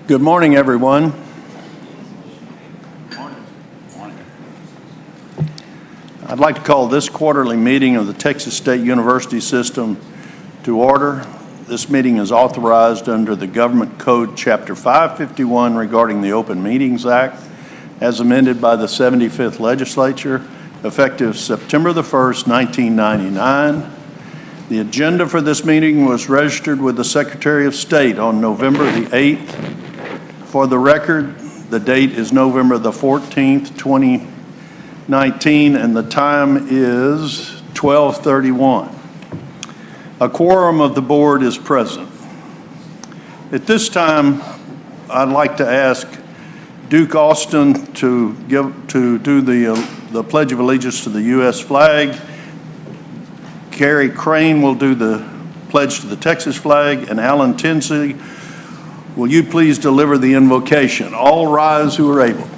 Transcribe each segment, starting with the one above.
Good morning, everyone. I'd like to call this quarterly meeting of the Texas State University System to order. This meeting is authorized under the Government Code Chapter 551 regarding the Open Meetings Act, as amended by the 75th Legislature, effective September the 1st, 1999. The agenda for this meeting was registered with the Secretary of State on November the 8th. For the record, the date is November the 14th, 2019, and the time is 12:31. A quorum of the board is present. At this time, I'd like to ask Duke Austin to do the Pledge of Allegiance to the U.S. flag. Gary Crane will do the pledge to the Texas flag, and Alan Tinsley, will you please deliver the invocation? All rise who are able.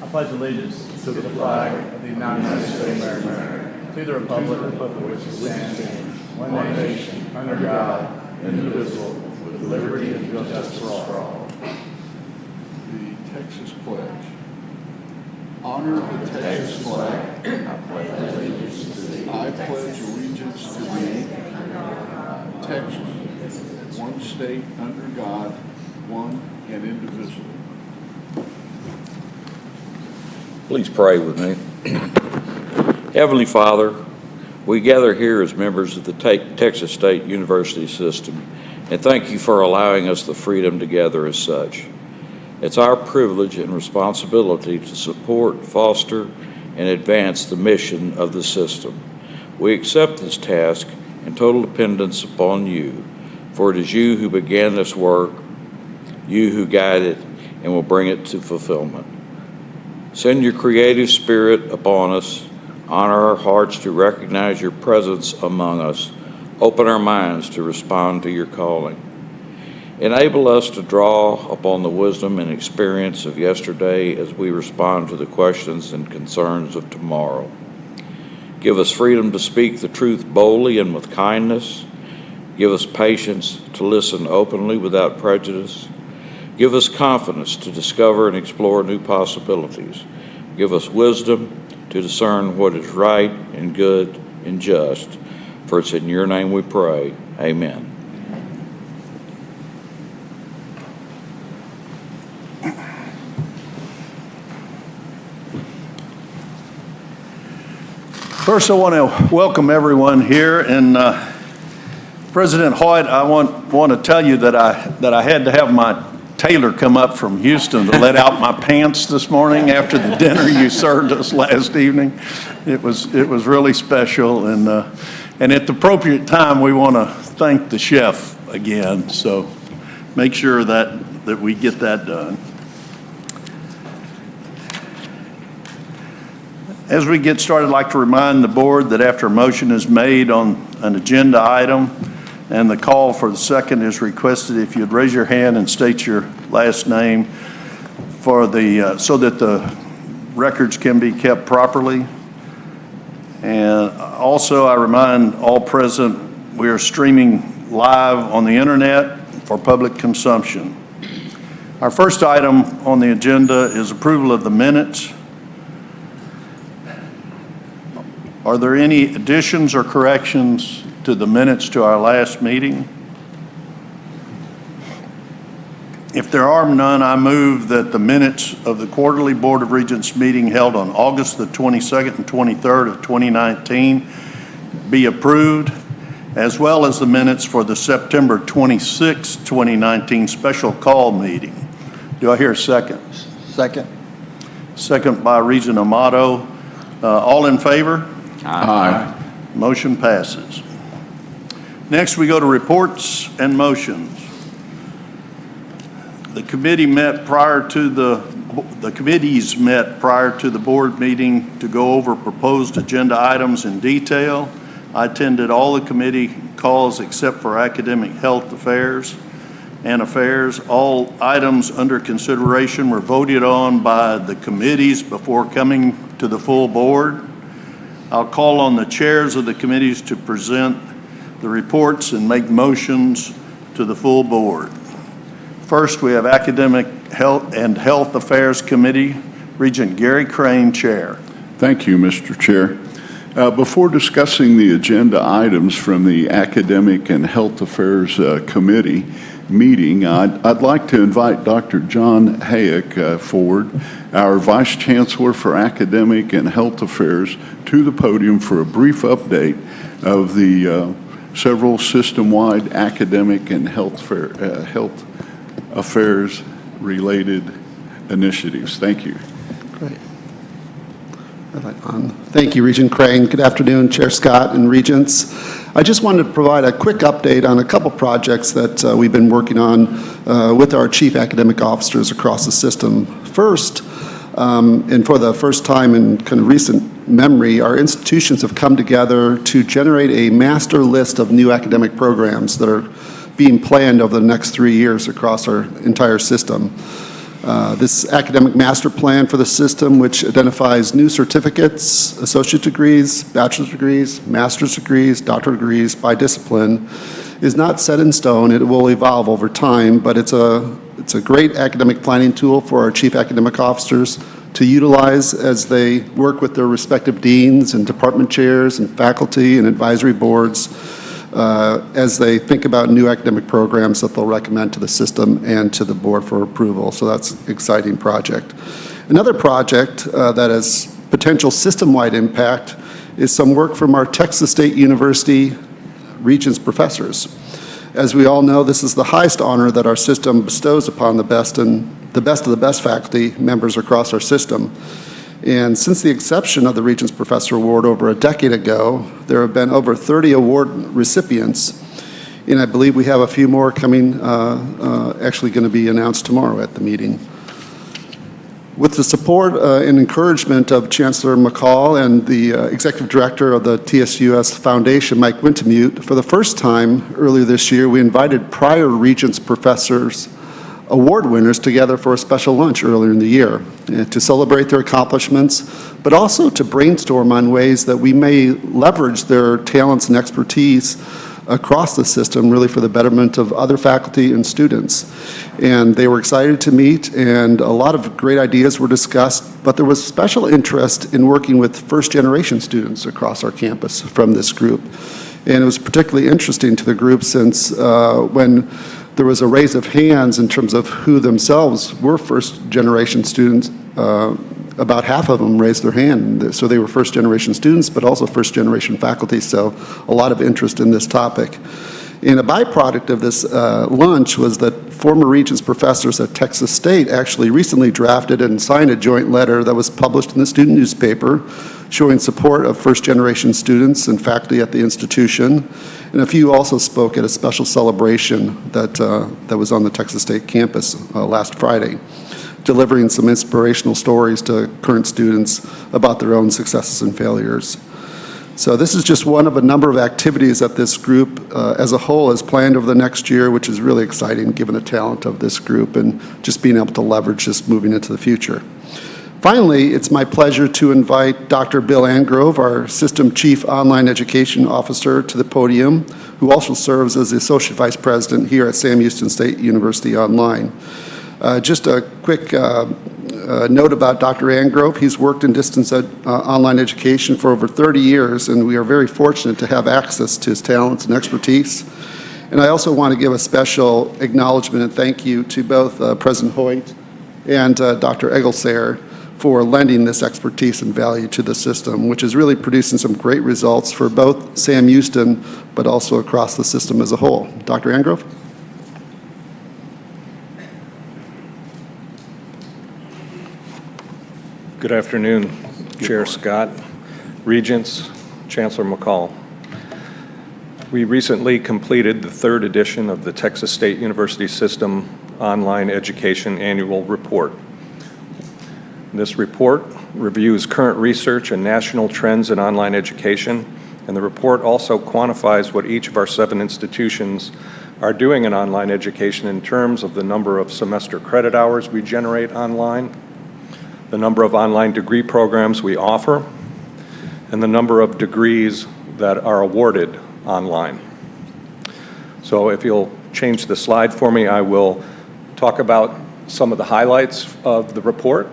I pledge allegiance to the flag of the United States of America, to the republic for which it stands, one nation, under God, indivisible, with liberty and justice for all. The Texas Pledge. Honor the Texas flag. I pledge allegiance to thee. I pledge allegiance to thee. Texas, one state under God, one and indivisible. Please pray with me. Heavenly Father, we gather here as members of the Texas State University System, and thank you for allowing us the freedom to gather as such. It's our privilege and responsibility to support, foster, and advance the mission of the system. We accept this task in total dependence upon you, for it is you who began this work, you who guide it, and will bring it to fulfillment. Send your creative spirit upon us, honor our hearts to recognize your presence among us, open our minds to respond to your calling. Enable us to draw upon the wisdom and experience of yesterday as we respond to the questions and concerns of tomorrow. Give us freedom to speak the truth boldly and with kindness. Give us patience to listen openly without prejudice. Give us confidence to discover and explore new possibilities. Give us wisdom to discern what is right and good and just. For it's in your name we pray. Amen. First, I want to welcome everyone here, and President Hoyt, I want to tell you that I had to have my tailor come up from Houston to let out my pants this morning after the dinner you served us last evening. It was really special, and at the appropriate time, we want to thank the chef again. So make sure that we get that done. As we get started, I'd like to remind the board that after a motion is made on an agenda item and the call for the second is requested, if you'd raise your hand and state your last name for so that the records can be kept properly. And also, I remind all present, we are streaming live on the internet for public consumption. Our first item on the agenda is approval of the minutes. Are there any additions or corrections to the minutes to our last meeting? If there are none, I move that the minutes of the quarterly Board of Regents meeting held on August the 22nd and 23rd of 2019 be approved, as well as the minutes for the September 26, 2019 special call meeting. Do I hear a second? Second. Second by Regent Amato. All in favor? Aye. Motion passes. Next, we go to reports and motions. The committees met prior to the board meeting to go over proposed agenda items in detail. I attended all the committee calls except for academic health affairs and affairs. All items under consideration were voted on by the committees before coming to the full board. I'll call on the chairs of the committees to present the reports and make motions to the full board. First, we have Academic Health and Health Affairs Committee, Regent Gary Crane, Chair. Thank you, Mr. Chair. Before discussing the agenda items from the Academic and Health Affairs Committee meeting, I'd like to invite Dr. John Hayek forward, our Vice Chancellor for Academic and Health Affairs, to the podium for a brief update of the several system-wide academic and health affairs-related initiatives. Thank you. Great. Thank you, Regent Crane. Good afternoon, Chair Scott and Regents. I just wanted to provide a quick update on a couple projects that we've been working on with our chief academic officers across the system. First, and for the first time in kind of recent memory, our institutions have come together to generate a master list of new academic programs that are being planned over the next 3 years across our entire system. This academic master plan for the system, which identifies new certificates, associate degrees, bachelor's degrees, master's degrees, doctorate degrees by discipline, is not set in stone. It will evolve over time, but it's a great academic planning tool for our chief academic officers to utilize as they work with their respective deans and department chairs and faculty and advisory boards as they think about new academic programs that they'll recommend to the system and to the board for approval. So that's an exciting project. Another project that has potential system-wide impact is some work from our Texas State University Regents professors. As we all know, this is the highest honor that our system bestows upon the best of the best faculty members across our system. And since the inception of the Regents Professor Award over a decade ago, there have been over 30 award recipients, and I believe we have a few more coming, actually going to be announced tomorrow at the meeting. With the support and encouragement of Chancellor McCall and the Executive Director of the TSUS Foundation, Mike Wintemute, for the first time earlier this year, we invited prior Regents Professors award winners together for a special lunch earlier in the year to celebrate their accomplishments, but also to brainstorm on ways that we may leverage their talents and expertise across the system, really for the betterment of other faculty and students. And they were excited to meet, and a lot of great ideas were discussed, but there was special interest in working with first-generation students across our campus from this group. And it was particularly interesting to the group since when there was a raise of hands in terms of who themselves were first-generation students. About half of them raised their hand. So they were first-generation students, but also first-generation faculty, so a lot of interest in this topic. And a byproduct of this lunch was that former Regents professors at Texas State actually recently drafted and signed a joint letter that was published in the student newspaper showing support of first-generation students and faculty at the institution. And a few also spoke at a special celebration that was on the Texas State campus last Friday, delivering some inspirational stories to current students about their own successes and failures. So this is just one of a number of activities that this group as a whole has planned over the next year, which is really exciting given the talent of this group and just being able to leverage this moving into the future. Finally, it's my pleasure to invite Dr. Bill Angrove, our System Chief Online Education Officer, to the podium, who also serves as the Associate Vice President here at Sam Houston State University Online. Just a quick note about Dr. Angrove. He's worked in distance online education for over 30 years, and we are very fortunate to have access to his talents and expertise. And I also want to give a special acknowledgement and thank you to both President Hoyt and Dr. Egelsayer for lending this expertise and value to the system, which is really producing some great results for both Sam Houston, but also across the system as a whole. Dr. Angrove? Good afternoon, Chair Scott, Regents, Chancellor McCall. We recently completed the third edition of the Texas State University System Online Education Annual Report. This report reviews current research and national trends in online education, and the report also quantifies what each of our 7 institutions are doing in online education in terms of the number of semester credit hours we generate online, the number of online degree programs we offer, and the number of degrees that are awarded online. So if you'll change the slide for me, I will talk about some of the highlights of the report.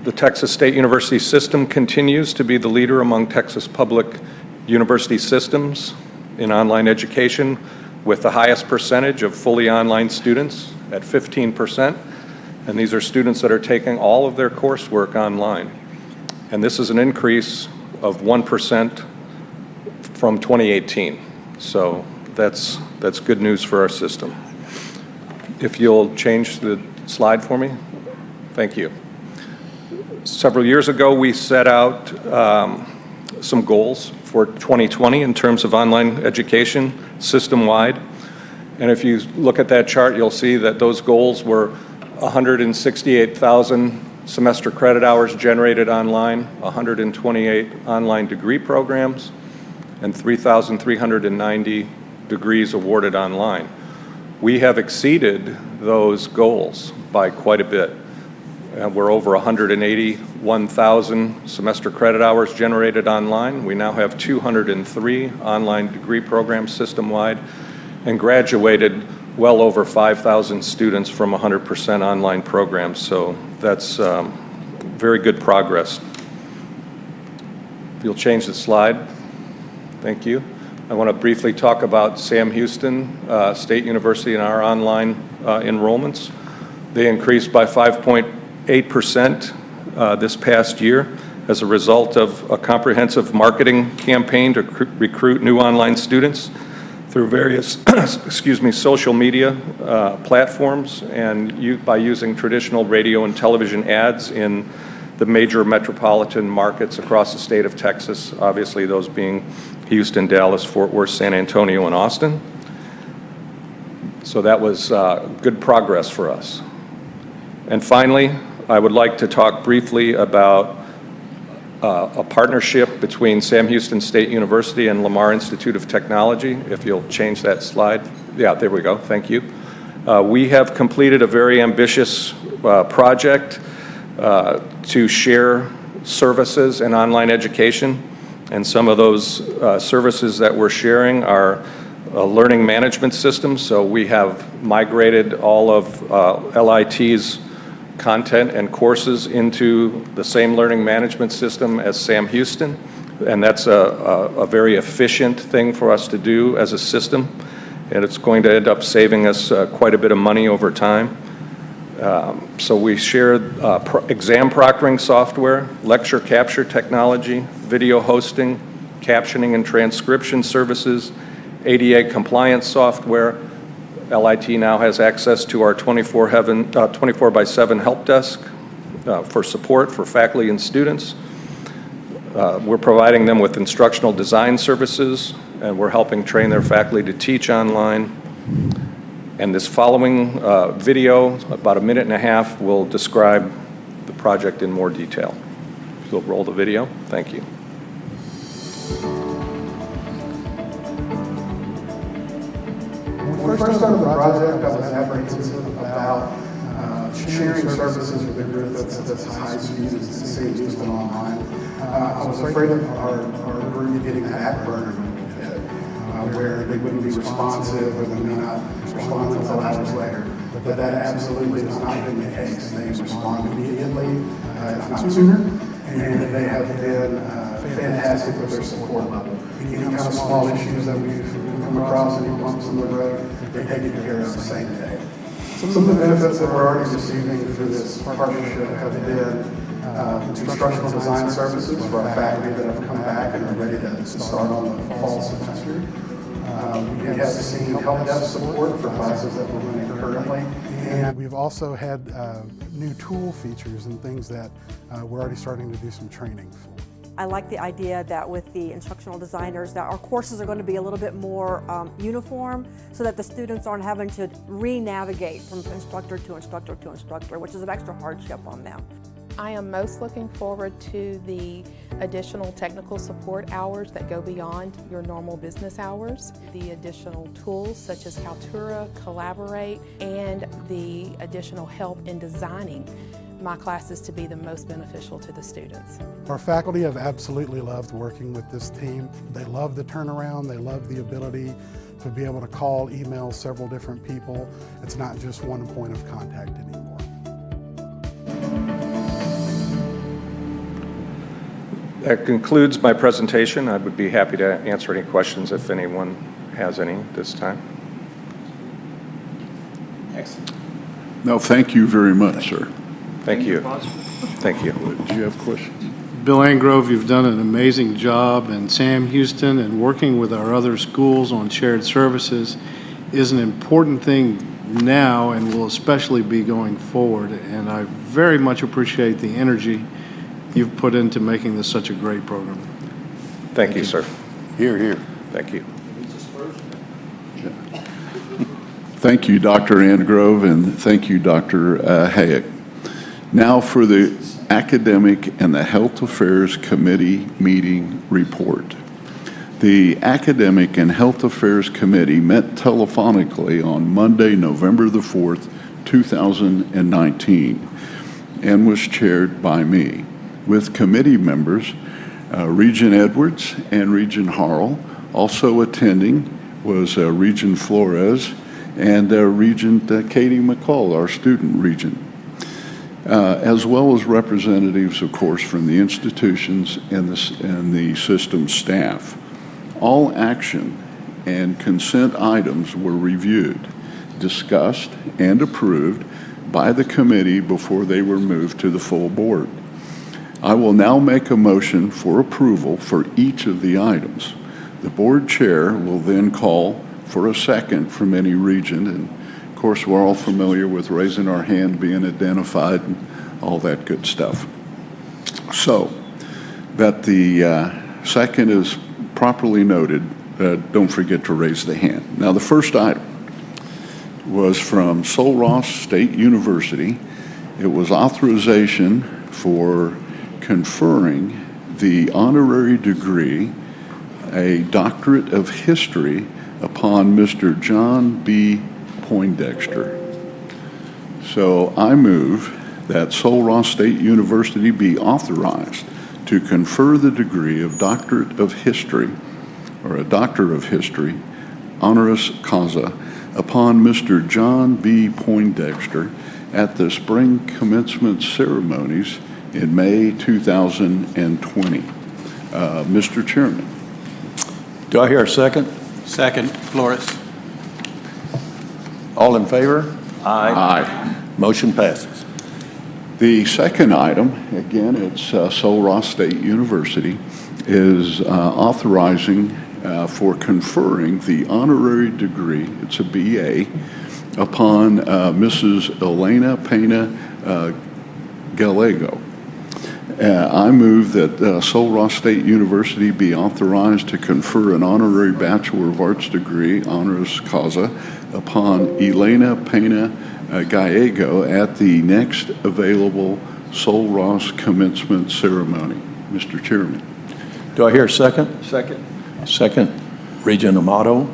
The Texas State University system continues to be the leader among Texas public university systems in online education, with the highest percentage of fully online students at 15%. And these are students that are taking all of their coursework online. And this is an increase of 1% from 2018. So that's good news for our system. If you'll change the slide for me. Thank you. Several years ago, we set out some goals for 2020 in terms of online education system-wide. And if you look at that chart, you'll see that those goals were 168,000 semester credit hours generated online, 128 online degree programs, and 3,390 degrees awarded online. We have exceeded those goals by quite a bit. We're over 181,000 semester credit hours generated online. We now have 203 online degree programs system-wide, and graduated well over 5,000 students from 100% online programs. So that's very good progress. If you'll change the slide. Thank you. I want to briefly talk about Sam Houston State University and our online enrollments. They increased by 5.8% this past year as a result of a comprehensive marketing campaign to recruit new online students through various social media platforms, and by using traditional radio and television ads in the major metropolitan markets across the state of Texas, obviously those being Houston, Dallas, Fort Worth, San Antonio, and Austin. So that was good progress for us. And finally, I would like to talk briefly about a partnership between Sam Houston State University and Lamar Institute of Technology. If you'll change that slide. Yeah, there we go. Thank you. We have completed a very ambitious project to share services in online education. And some of those services that we're sharing are learning management systems. So we have migrated all of LIT's content and courses into the same learning management system as Sam Houston. And that's a very efficient thing for us to do as a system. And it's going to end up saving us quite a bit of money over time. So we share exam proctoring software, lecture capture technology, video hosting, captioning and transcription services, ADA compliance software. LIT now has access to our 24/7 help desk for support for faculty and students. We're providing them with instructional design services, and we're helping train their faculty to teach online. And this following video, about a minute and a half, will describe the project in more detail. If you'll roll the video, thank you. When we first started the project, I was apprehensive about sharing services with a group that's as high speed as Sam Houston online. I was afraid of our group getting that burner where they wouldn't be responsive, or they may not respond until hours later. But that absolutely has not been the case. They respond immediately, if not sooner, and they have been fantastic with their support level. Any kind of small issues that we've come across, any bumps in the road, they take it care of the same day. Some of the benefits that we're already receiving through this partnership have been instructional design services for our faculty that have come back and are ready to start on the fall semester. We have seen help desk support for classes that we're running currently. And we've also had new tool features and things that we're already starting to do some training for. I like the idea that with the instructional designers that our courses are going to be a little bit more uniform, so that the students aren't having to re-navigate from instructor to instructor to instructor, which is an extra hardship on them. I am most looking forward to the additional technical support hours that go beyond your normal business hours, the additional tools such as Kaltura, Collaborate, and the additional help in designing my classes to be the most beneficial to the students. Our faculty have absolutely loved working with this team. They love the turnaround, they love the ability to be able to call, email several different people. It's not just one point of contact anymore. That concludes my presentation. I would be happy to answer any questions if anyone has any this time. Excellent. No, thank you very much, sir. Thank you. Thank you. Do you have questions? Bill Angrove, you've done an amazing job, and Sam Houston, and working with our other schools on shared services is an important thing now and will especially be going forward. And I very much appreciate the energy you've put into making this such a great program. Thank you, sir. Here, here. Thank you. Thank you, Dr. Angrove, and thank you, Dr. Hayek. Now for the Academic and the Health Affairs Committee meeting report. The Academic and Health Affairs Committee met telephonically on Monday, November the 4th, 2019, and was chaired by me, with committee members Regent Edwards and Regent Harrell. Also attending was Regent Flores and Regent Katie McCall, our student regent, as well as representatives, of course, from the institutions and the system staff. All action and consent items were reviewed, discussed, and approved by the committee before they were moved to the full board. I will now make a motion for approval for each of the items. The board chair will then call for a second from any regent, and of course we're all familiar with raising our hand, being identified, and all that good stuff. So that the second is properly noted, don't forget to raise the hand. Now the first item was from Sul Ross State University. It was authorization for conferring the honorary degree, a doctorate of history, upon Mr. John B. Poindexter. So I move that Sul Ross State University be authorized to confer the degree of Doctorate of History, or a Doctor of History, honoris causa, upon Mr. John B. Poindexter at the spring commencement ceremonies in May 2020. Mr. Chairman. Do I hear a second? Second, Flores. All in favor? Aye. Motion passes. The second item, again, it's Sul Ross State University, is authorizing for conferring the honorary degree, it's a BA, upon Mrs. Elena Pena Gallego. I move that Sul Ross State University be authorized to confer an honorary Bachelor of Arts degree, honoris causa, upon Elena Pena Gallego at the next available Sul Ross commencement ceremony. Mr. Chairman. Do I hear a second? Second. Second, Regent Amato.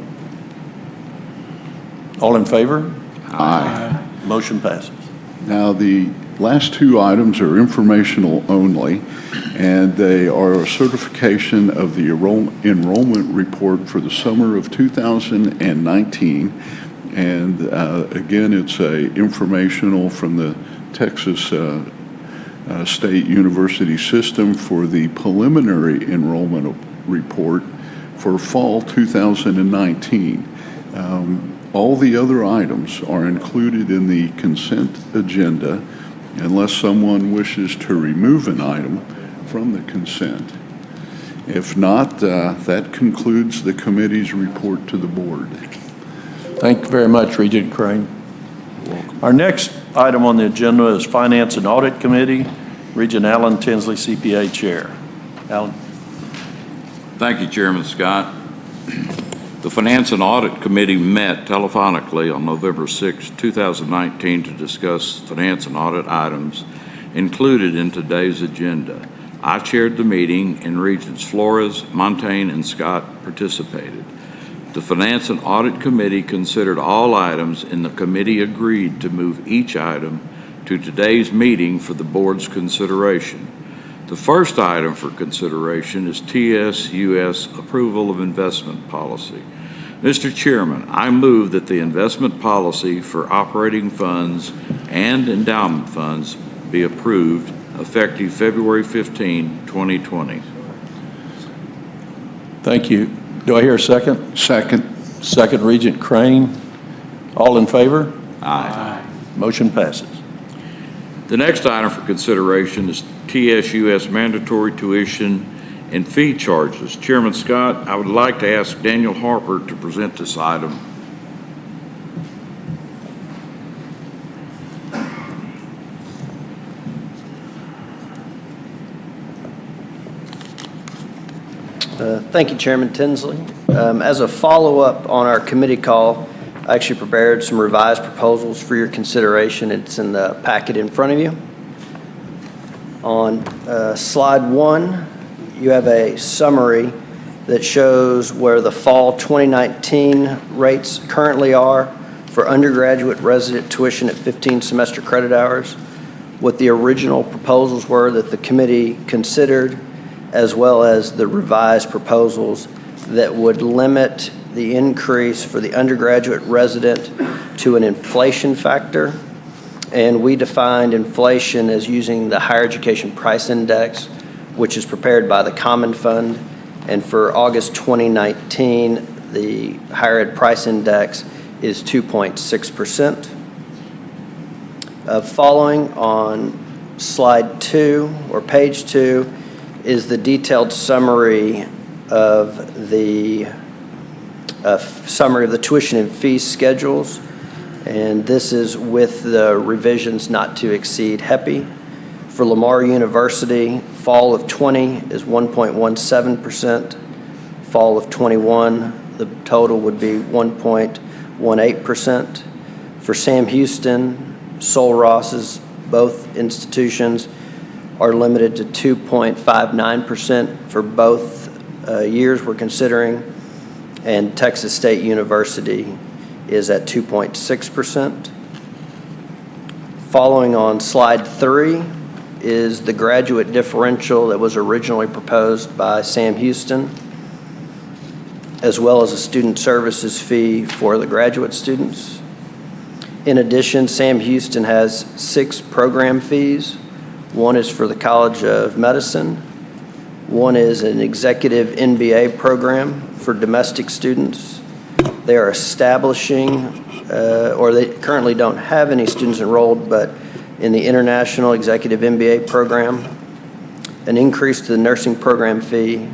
All in favor? Aye. Motion passes. Now, the last two items are informational only, and they are a certification of the enrollment report for the summer of 2019. And again, it's informational from the Texas State University system for the preliminary enrollment report for fall 2019. All the other items are included in the consent agenda unless someone wishes to remove an item from the consent. If not, that concludes the committee's report to the board. Thank you very much, Regent Crane. Our next item on the agenda is Finance and Audit Committee. Regent Allen Tinsley, CPA Chair. Allen. Thank you, Chairman Scott. The Finance and Audit Committee met telephonically on November 6, 2019 to discuss finance and audit items included in today's agenda. I chaired the meeting and Regents Flores, Montaigne, and Scott participated. The Finance and Audit Committee considered all items and the committee agreed to move each item to today's meeting for the board's consideration. The first item for consideration is TSUS approval of investment policy. Mr. Chairman, I move that the investment policy for operating funds and endowment funds be approved effective February 15, 2020. Thank you. Do I hear a second? Second. Second, Regent Crane. All in favor? Aye. Motion passes. The next item for consideration is TSUS mandatory tuition and fee charges. Chairman Scott, I would like to ask Daniel Harper to present this item. Thank you, Chairman Tinsley. As a follow-up on our committee call, I actually prepared some revised proposals for your consideration. It's in the packet in front of you. On slide 1, you have a summary that shows where the fall 2019 rates currently are for undergraduate resident tuition at 15 semester credit hours, what the original proposals were that the committee considered, as well as the revised proposals that would limit the increase for the undergraduate resident to an inflation factor. And we defined inflation as using the Higher Education Price Index, which is prepared by the Common Fund. And for August 2019, the Higher Ed Price Index is 2.6%. Following on slide 2 or page 2 is the detailed summary of the tuition and fee schedules, and this is with the revisions not to exceed HEPI. For Lamar University, fall of 20 is 1.17%. Fall of 21, the total would be 1.18%. For Sam Houston, Sol Ross's, both institutions are limited to 2.59% for both years we're considering, and Texas State University is at 2.6%. Following on slide 3 is the graduate differential that was originally proposed by Sam Houston, as well as a student services fee for the graduate students. In addition, Sam Houston has 6 program fees. One is for the College of Medicine. One is an executive MBA program for domestic students. They are establishing, or they currently don't have any students enrolled, but in the International Executive MBA program, an increase to the nursing program fee,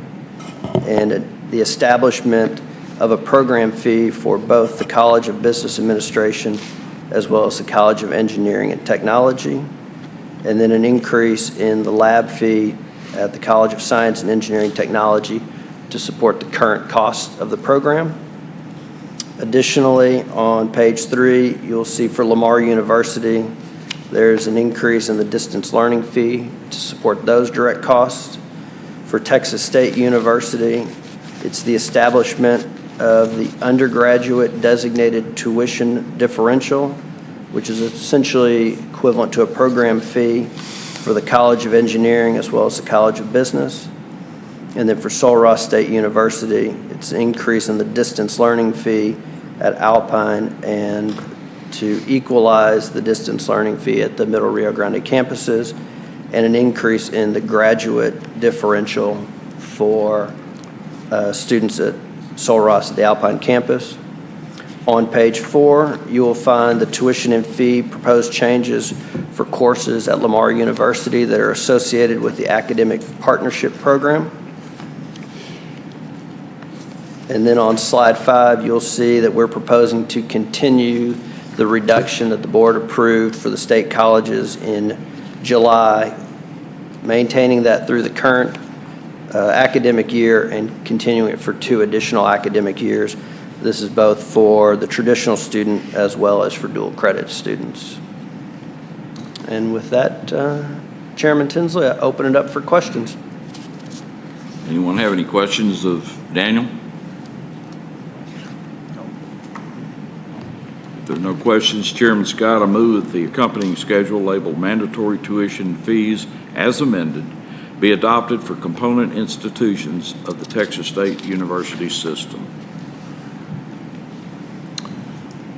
and the establishment of a program fee for both the College of Business Administration as well as the College of Engineering and Technology, and then an increase in the lab fee at the College of Science and Engineering Technology to support the current cost of the program. Additionally, on page 3, you'll see for Lamar University, there's an increase in the distance learning fee to support those direct costs. For Texas State University, it's the establishment of the undergraduate designated tuition differential, which is essentially equivalent to a program fee for the College of Engineering as well as the College of Business. And then for Sul Ross State University, it's an increase in the distance learning fee at Alpine and to equalize the distance learning fee at the Middle Rio Grande campuses, and an increase in the graduate differential for students at Sul Ross at the Alpine campus. On page 4, you will find the tuition and fee proposed changes for courses at Lamar University that are associated with the Academic Partnership Program. And then on slide 5, you'll see that we're proposing to continue the reduction that the board approved for the state colleges in July, maintaining that through the current academic year and continuing it for 2 additional academic years. This is both for the traditional student as well as for dual credit students. And with that, Chairman Tinsley, I open it up for questions. Anyone have any questions of Daniel? If there are no questions, Chairman Scott, I move that the accompanying schedule labeled mandatory tuition fees as amended be adopted for component institutions of the Texas State University system.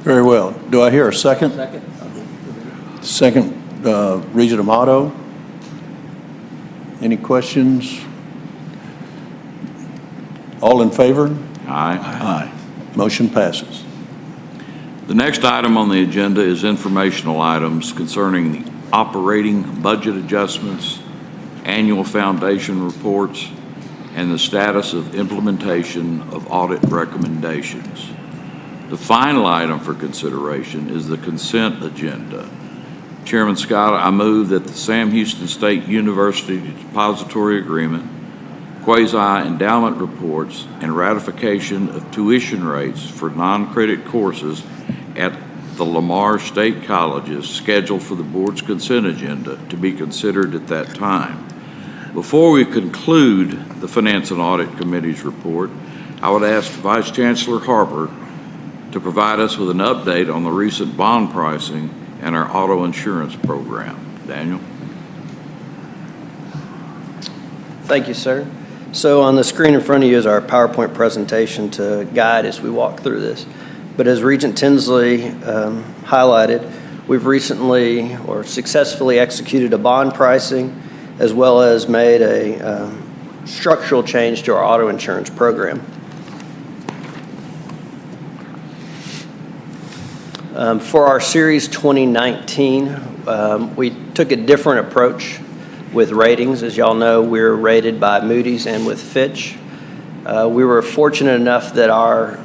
Very well. Do I hear a second? Second, Regent Amato. Any questions? All in favor? Aye. Motion passes. The next item on the agenda is informational items concerning the operating budget adjustments, annual foundation reports, and the status of implementation of audit recommendations. The final item for consideration is the consent agenda. Chairman Scott, I move that the Sam Houston State University Depository Agreement, quasi-endowment reports, and ratification of tuition rates for non-credit courses at the Lamar State Colleges scheduled for the board's consent agenda to be considered at that time. Before we conclude the Finance and Audit Committee's report, I would ask Vice Chancellor Harper to provide us with an update on the recent bond pricing and our auto insurance program. Daniel? Thank you, sir. So on the screen in front of you is our PowerPoint presentation to guide as we walk through this. But as Regent Tinsley highlighted, we've recently or successfully executed a bond pricing as well as made a structural change to our auto insurance program. For our Series 2019, we took a different approach with ratings. As y'all know, we're rated by Moody's and with Fitch. We were fortunate enough that our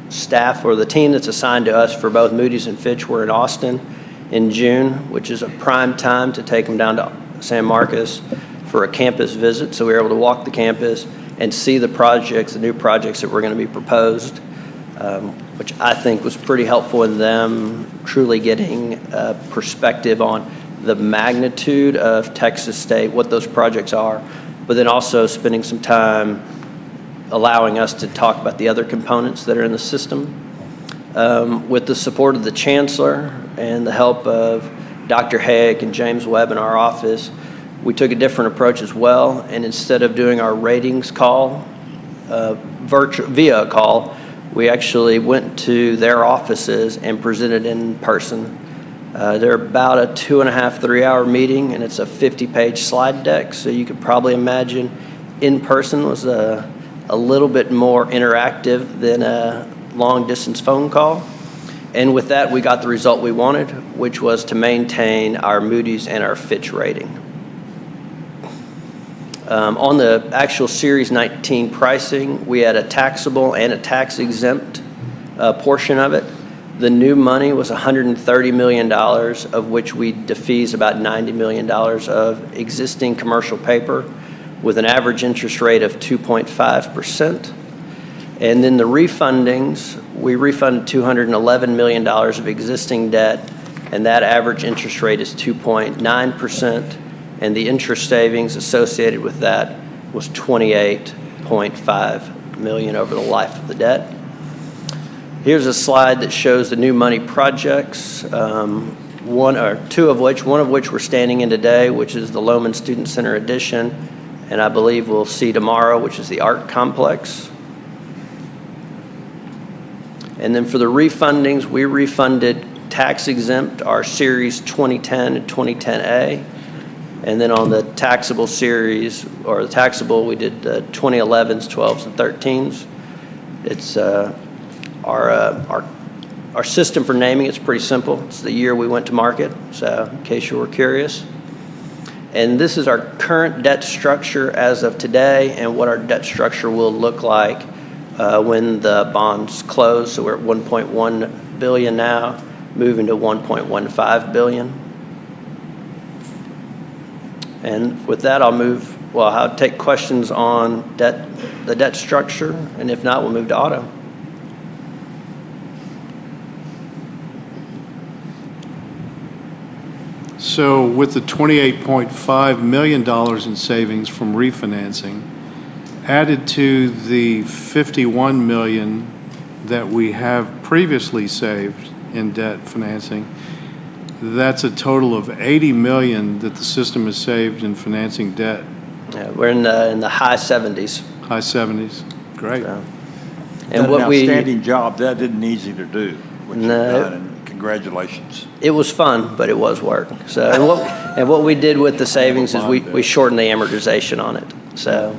staff, or the team that's assigned to us for both Moody's and Fitch, were in Austin in June, which is a prime time to take them down to San Marcos for a campus visit. So we were able to walk the campus and see the projects, the new projects that were going to be proposed, which I think was pretty helpful in them truly getting a perspective on the magnitude of Texas State, what those projects are, but then also spending some time allowing us to talk about the other components that are in the system. With the support of the Chancellor and the help of Dr. Haig and James Webb in our office, we took a different approach as well, and instead of doing our ratings call via a call, we actually went to their offices and presented in person. They're about a 2.5, 3-hour meeting, and it's a 50-page slide deck, so you could probably imagine in person was a little bit more interactive than a long-distance phone call. And with that, we got the result we wanted, which was to maintain our Moody's and our Fitch rating. On the actual Series 19 pricing, we had a taxable and a tax-exempt portion of it. The new money was $130 million, of which we defease about $90 million of existing commercial paper with an average interest rate of 2.5%. And then the refundings, we refunded $211 million of existing debt, and that average interest rate is 2.9%, and the interest savings associated with that was $28.5 million over the life of the debt. Here's a slide that shows the new money projects, one of which we're standing in today, which is the Loman Student Center addition, and I believe we'll see tomorrow, which is the art complex. And then for the refundings, we refunded tax exempt our Series 2010 and 2010A. And then on the taxable series, or the taxable, we did the 2011s, 12s, and 13s. It's our system for naming it's pretty simple. It's the year we went to market, so in case you were curious. And this is our current debt structure as of today and what our debt structure will look like when the bonds close. So we're at $1.1 billion now, moving to $1.15 billion. And with that, I'll take questions on the debt structure, and if not, we'll move to auto. So with the $28.5 million in savings from refinancing, added to the $51 million that we have previously saved in debt financing, that's a total of $80 million that the system has saved in financing debt. Yeah, we're in the high 70s. High 70s, great. So, And what outstanding job. That isn't easy to do. what you've done, and congratulations. It was fun, but it was work. So, and what we did with the savings is we shortened the amortization on it. So,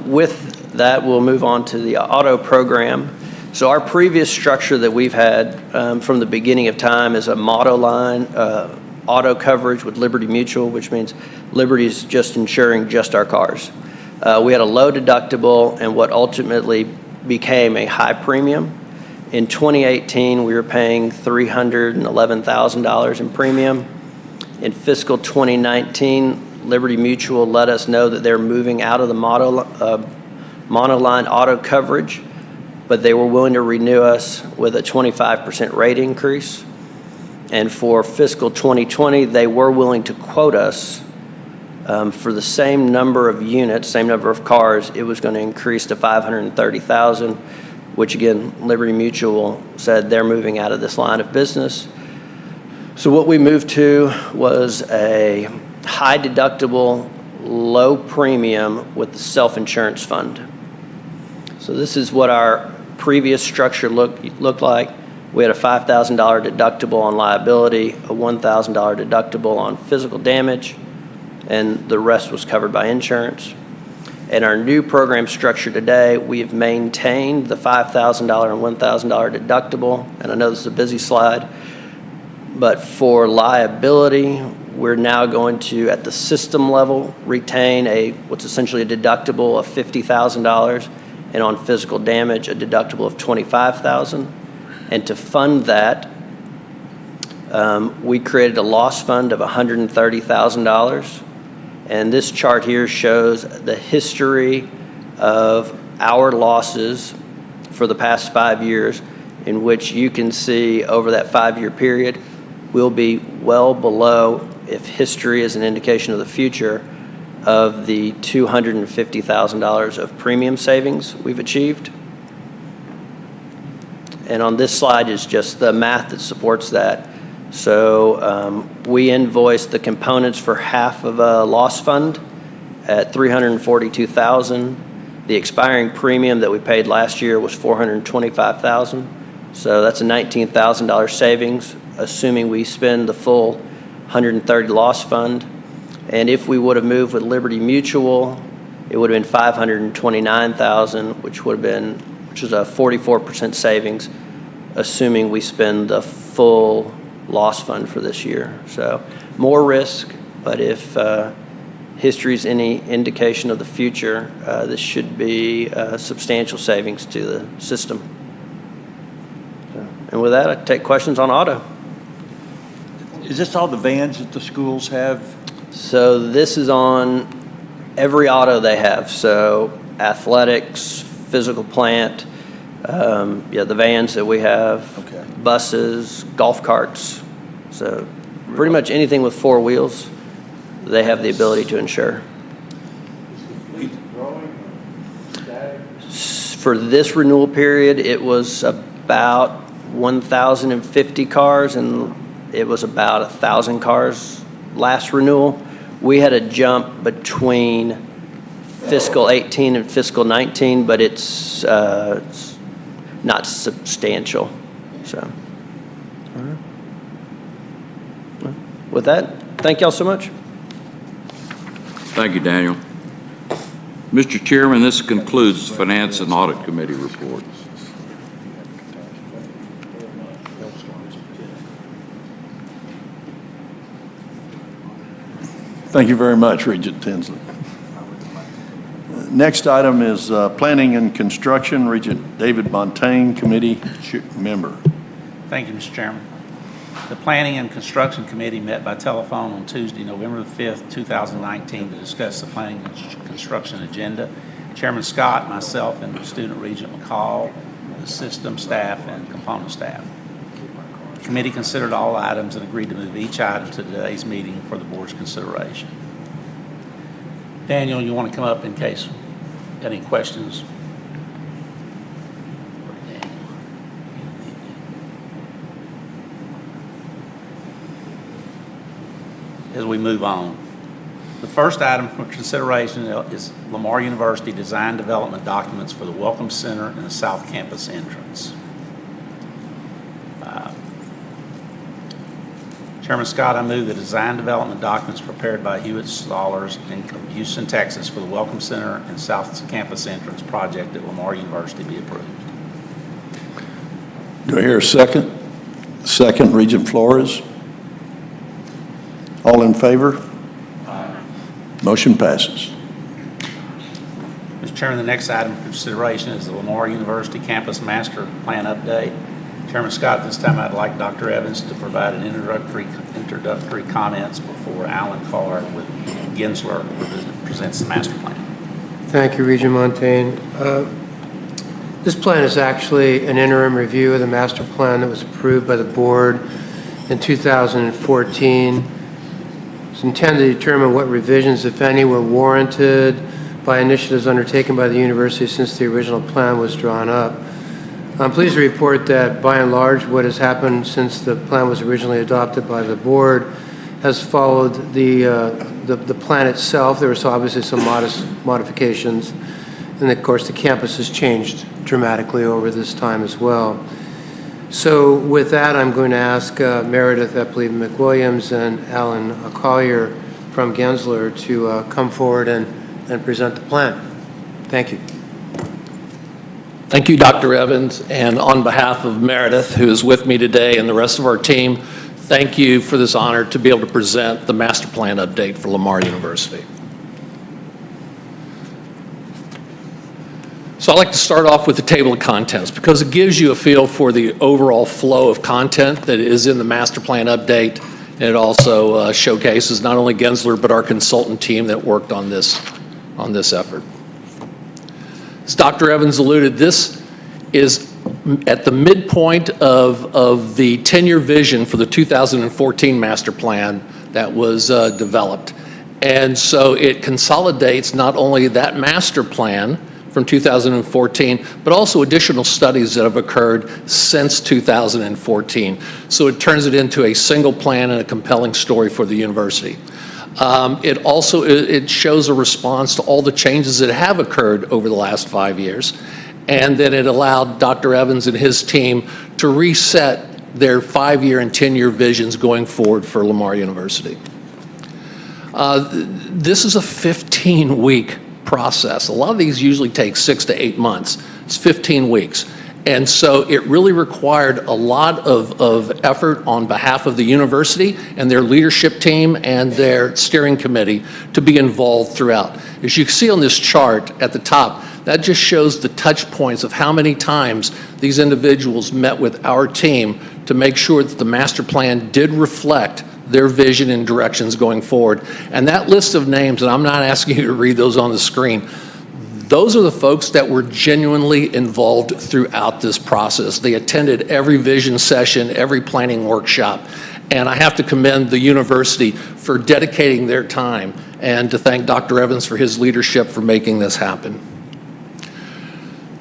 with that, we'll move on to the auto program. So our previous structure that we've had from the beginning of time is a monoline auto coverage with Liberty Mutual, which means Liberty's just insuring just our cars. We had a low deductible and what ultimately became a high premium. In 2018, we were paying $311,000 in premium. In fiscal 2019, Liberty Mutual let us know that they're moving out of the monoline auto coverage, but they were willing to renew us with a 25% rate increase. And for fiscal 2020, they were willing to quote us for the same number of units, same number of cars, it was going to increase to $530,000, which again, Liberty Mutual said they're moving out of this line of business. So what we moved to was a high deductible, low premium with the self-insurance fund. So this is what our previous structure looked like. We had a $5,000 deductible on liability, a $1,000 deductible on physical damage, and the rest was covered by insurance. In our new program structure today, we have maintained the $5,000 and $1,000 deductible, and I know this is a busy slide, but for liability, we're now going to, at the system level, retain what's essentially a deductible of $50,000, and on physical damage, a deductible of $25,000. And to fund that, we created a loss fund of $130,000. And this chart here shows the history of our losses for the past 5 years, in which you can see over that 5-year period, we'll be well below, if history is an indication of the future, of the $250,000 of premium savings we've achieved. And on this slide is just the math that supports that. So we invoiced the components for half of a loss fund at $342,000. The expiring premium that we paid last year was $425,000. So that's a $19,000 savings, assuming we spend the full $130 loss fund. And if we would have moved with Liberty Mutual, it would have been $529,000, which is a 44% savings, assuming we spend the full loss fund for this year. So more risk, but if history is any indication of the future, this should be substantial savings to the system. And with that, I take questions on auto. Is this all the vans that the schools have? So this is on every auto they have. So athletics, physical plant, the vans that we have, Okay. buses, golf carts. So pretty much anything with 4 wheels, they have the ability to insure. For this renewal period, it was about 1,050 cars, and it was about 1,000 cars last renewal. We had a jump between fiscal 18 and fiscal 19, but it's not substantial. So, with that, thank y'all so much. Thank you, Daniel. Mr. Chairman, this concludes the Finance and Audit Committee report. Thank you very much, Regent Tinsley. Next item is Planning and Construction, Regent David Bontaine, Committee Member. Thank you, Mr. Chairman. The Planning and Construction Committee met by telephone on Tuesday, November the 5th, 2019 to discuss the planning and construction agenda. Chairman Scott, myself, and Student Regent McCall, the system staff, and component staff. The committee considered all items and agreed to move each item to today's meeting for the board's consideration. Daniel, you want to come up in case you got any questions? As we move on, the first item for consideration is Lamar University design development documents for the Welcome Center and the South Campus entrance. Chairman Scott, I move the design development documents prepared by Hewitt Scholars in Houston, Texas for the Welcome Center and South Campus Entrance project at Lamar University be approved. Do I hear a second? Second, Regent Flores. All in favor? Aye. Motion passes. Mr. Chairman, the next item for consideration is the Lamar University Campus Master Plan update. Chairman Scott, this time I'd like Dr. Evans to provide an introductory comments before Alan Carr with Gensler presents the master plan. Thank you, Regent Montaigne. This plan is actually an interim review of the master plan that was approved by the board in 2014. It's intended to determine what revisions, if any, were warranted by initiatives undertaken by the university since the original plan was drawn up. I'm pleased to report that, by and large, what has happened since the plan was originally adopted by the board has followed the plan itself. There was obviously some modest modifications, and of course the campus has changed dramatically over this time as well. So with that, I'm going to ask Meredith Epley McWilliams and Alan Collier from Gensler to come forward and present the plan. Thank you. Thank you, Dr. Evans, and on behalf of Meredith, who is with me today, and the rest of our team, thank you for this honor to be able to present the master plan update for Lamar University. So I'd like to start off with the table of contents because it gives you a feel for the overall flow of content that is in the master plan update, and it also showcases not only Gensler but our consultant team that worked on this effort. As Dr. Evans alluded, this is at the midpoint of the 10-year vision for the 2014 master plan that was developed. And so it consolidates not only that master plan from 2014, but also additional studies that have occurred since 2014. So it turns it into a single plan and a compelling story for the university. It also shows a response to all the changes that have occurred over the last 5 years, and then it allowed Dr. Evans and his team to reset their 5-year and 10-year visions going forward for Lamar University. This is a 15-week process. A lot of these usually take 6 to 8 months. It's 15 weeks. And so it really required a lot of effort on behalf of the university and their leadership team and their steering committee to be involved throughout. As you can see on this chart at the top, that just shows the touch points of how many times these individuals met with our team to make sure that the master plan did reflect their vision and directions going forward. And that list of names, and I'm not asking you to read those on the screen, those are the folks that were genuinely involved throughout this process. They attended every vision session, every planning workshop, and I have to commend the university for dedicating their time and to thank Dr. Evans for his leadership for making this happen.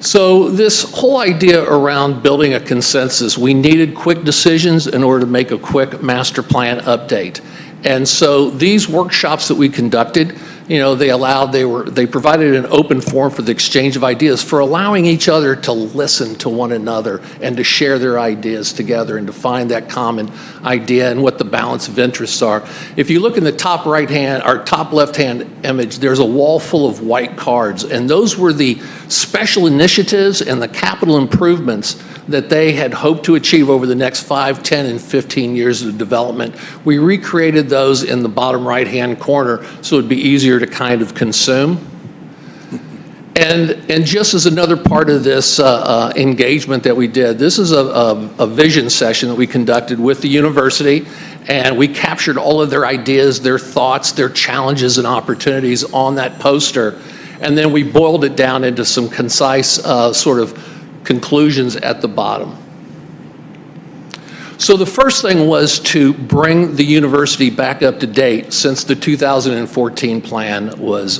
So this whole idea around building a consensus, we needed quick decisions in order to make a quick master plan update. And so these workshops that we conducted, they provided an open forum for the exchange of ideas, for allowing each other to listen to one another and to share their ideas together and to find that common idea and what the balance of interests are. If you look in the top right-hand or top left-hand image, there's a wall full of white cards, and those were the special initiatives and the capital improvements that they had hoped to achieve over the next 5, 10, and 15 years of development. We recreated those in the bottom right-hand corner so it'd be easier to kind of consume. And just as another part of this engagement that we did, this is a vision session that we conducted with the university, and we captured all of their ideas, their thoughts, their challenges and opportunities on that poster, and then we boiled it down into some concise sort of conclusions at the bottom. So the first thing was to bring the university back up to date since the 2014 plan was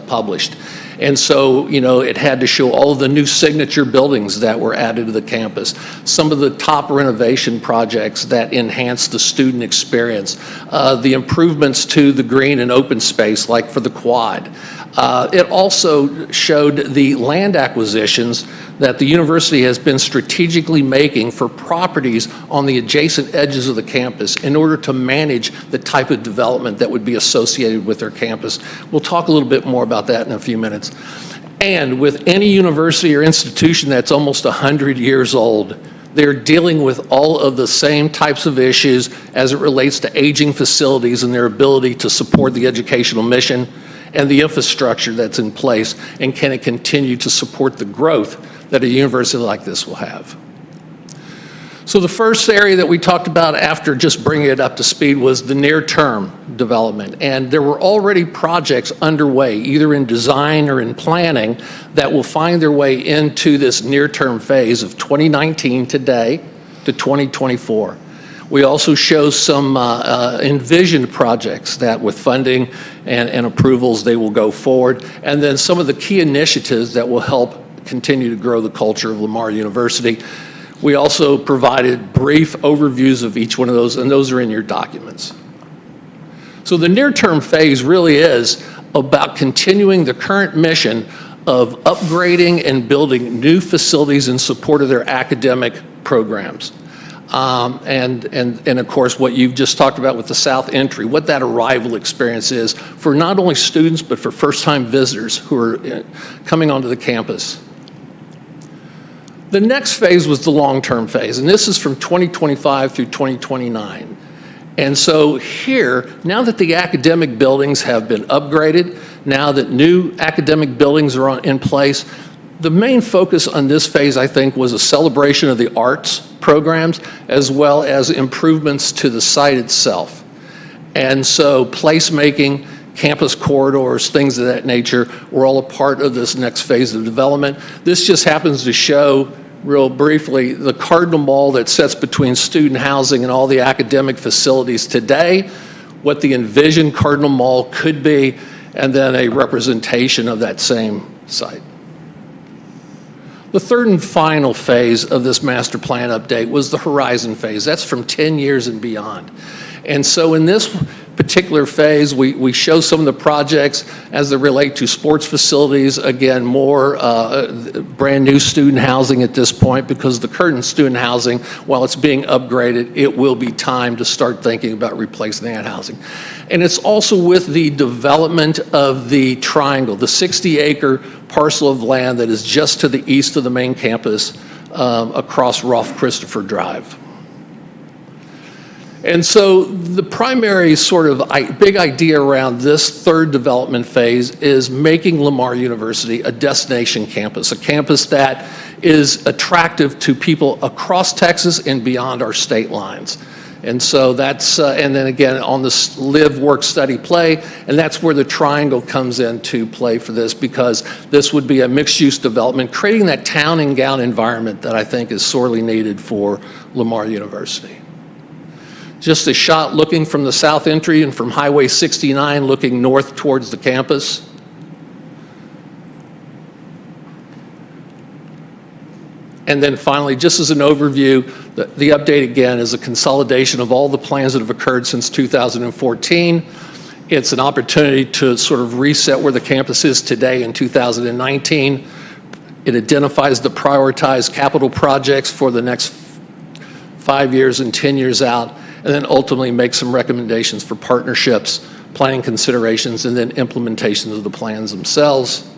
published. And so, it had to show all of the new signature buildings that were added to the campus, some of the top renovation projects that enhanced the student experience, the improvements to the green and open space, like for the quad, It also showed the land acquisitions that the university has been strategically making for properties on the adjacent edges of the campus in order to manage the type of development that would be associated with their campus. We'll talk a little bit more about that in a few minutes. And with any university or institution that's almost 100 years old, they're dealing with all of the same types of issues as it relates to aging facilities and their ability to support the educational mission and the infrastructure that's in place, and can it continue to support the growth that a university like this will have. So the first area that we talked about after just bringing it up to speed was the near-term development. And there were already projects underway, either in design or in planning, that will find their way into this near-term phase of 2019 today to 2024. We also show some envisioned projects that with funding and approvals, they will go forward. And then some of the key initiatives that will help continue to grow the culture of Lamar University. We also provided brief overviews of each one of those, and those are in your documents. So the near-term phase really is about continuing the current mission of upgrading and building new facilities in support of their academic programs. And of course, what you've just talked about with the South Entry, what that arrival experience is for not only students, but for first-time visitors who are coming onto the campus. The next phase was the long-term phase, and this is from 2025 through 2029. And so here, now that the academic buildings have been upgraded, now that new academic buildings are in place, the main focus on this phase, I think, was a celebration of the arts programs as well as improvements to the site itself. And so placemaking, campus corridors, things of that nature were all a part of this next phase of development. This just happens to show real briefly the Cardinal Mall that sits between student housing and all the academic facilities today, what the envisioned Cardinal Mall could be, and then a representation of that same site. The third and final phase of this master plan update was the horizon phase. That's from 10 years and beyond. And so in this particular phase, we show some of the projects as they relate to sports facilities. Again, more brand new student housing at this point, because the current student housing, while it's being upgraded, it will be time to start thinking about replacing that housing. And it's also with the development of the triangle, the 60-acre parcel of land that is just to the east of the main campus across Rolfe Christopher Drive. And so the primary sort of big idea around this third development phase is making Lamar University a destination campus, a campus that is attractive to people across Texas and beyond our state lines. And so that's, and then again, on this live, work, study, play, and that's where the triangle comes into play for this, because this would be a mixed-use development, creating that town and gown environment that I think is sorely needed for Lamar University. Just a shot looking from the South Entry and from Highway 69 looking north towards the campus. And then finally, just as an overview, the update again is a consolidation of all the plans that have occurred since 2014. It's an opportunity to sort of reset where the campus is today in 2019. It identifies the prioritized capital projects for the next 5 years and 10 years out, and then ultimately make some recommendations for partnerships, planning considerations, and then implementations of the plans themselves.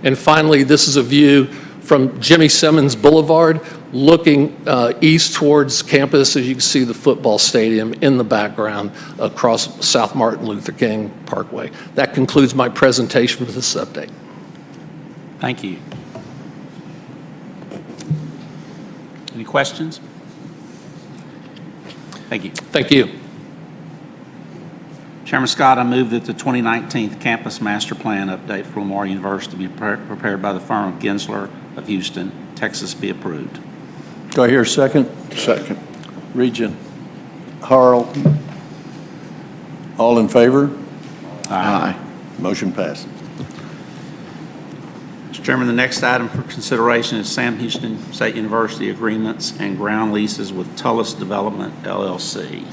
And finally, this is a view from Jimmy Simmons Boulevard, looking east towards campus. As you can see the football stadium in the background across South Martin Luther King Parkway. That concludes my presentation for this update. Thank you. Any questions? Thank you. Thank you. Chairman Scott, I move that the 2019 Campus Master Plan update for Lamar University be prepared by the firm of Gensler of Houston, Texas, be approved. Do I hear a second? Second. Regent Harrell. All in favor? Aye. Motion passes. Mr. Chairman, the next item for consideration is Sam Houston State University agreements and ground leases with Tullis Development, LLC.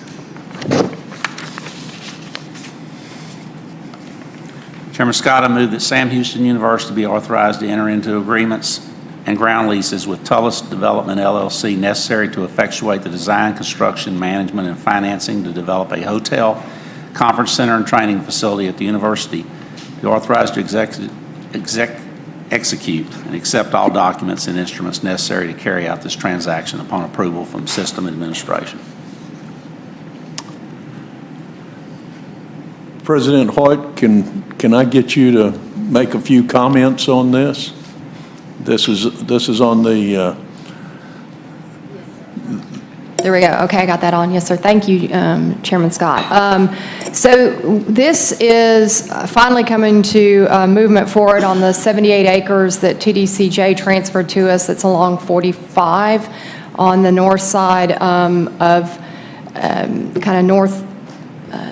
Chairman Scott, I move that Sam Houston University be authorized to enter into agreements and ground leases with Tullis Development LLC necessary to effectuate the design, construction, management, and financing to develop a hotel, conference center, and training facility at the university. Be authorized to execute and accept all documents and instruments necessary to carry out this transaction upon approval from system administration. President Hoyt, can I get you to make a few comments on this? This is on the, There we go. Okay, I got that on. Yes, sir. Thank you, Chairman Scott. So this is finally coming to movement forward on the 78 acres that TDCJ transferred to us. That's along 45 on the north side of kind of north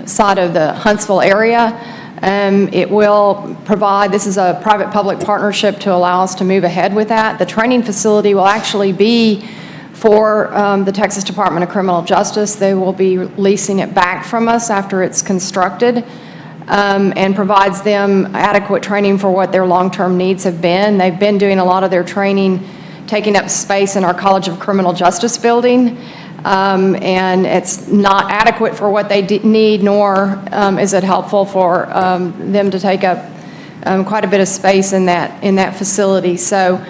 side of the Huntsville area. It will provide, this is a private-public partnership to allow us to move ahead with that. The training facility will actually be for the Texas Department of Criminal Justice. They will be leasing it back from us after it's constructed, and provides them adequate training for what their long-term needs have been. They've been doing a lot of their training, taking up space in our College of Criminal Justice building. And it's not adequate for what they need, nor is it helpful for them to take up quite a bit of space in that facility. So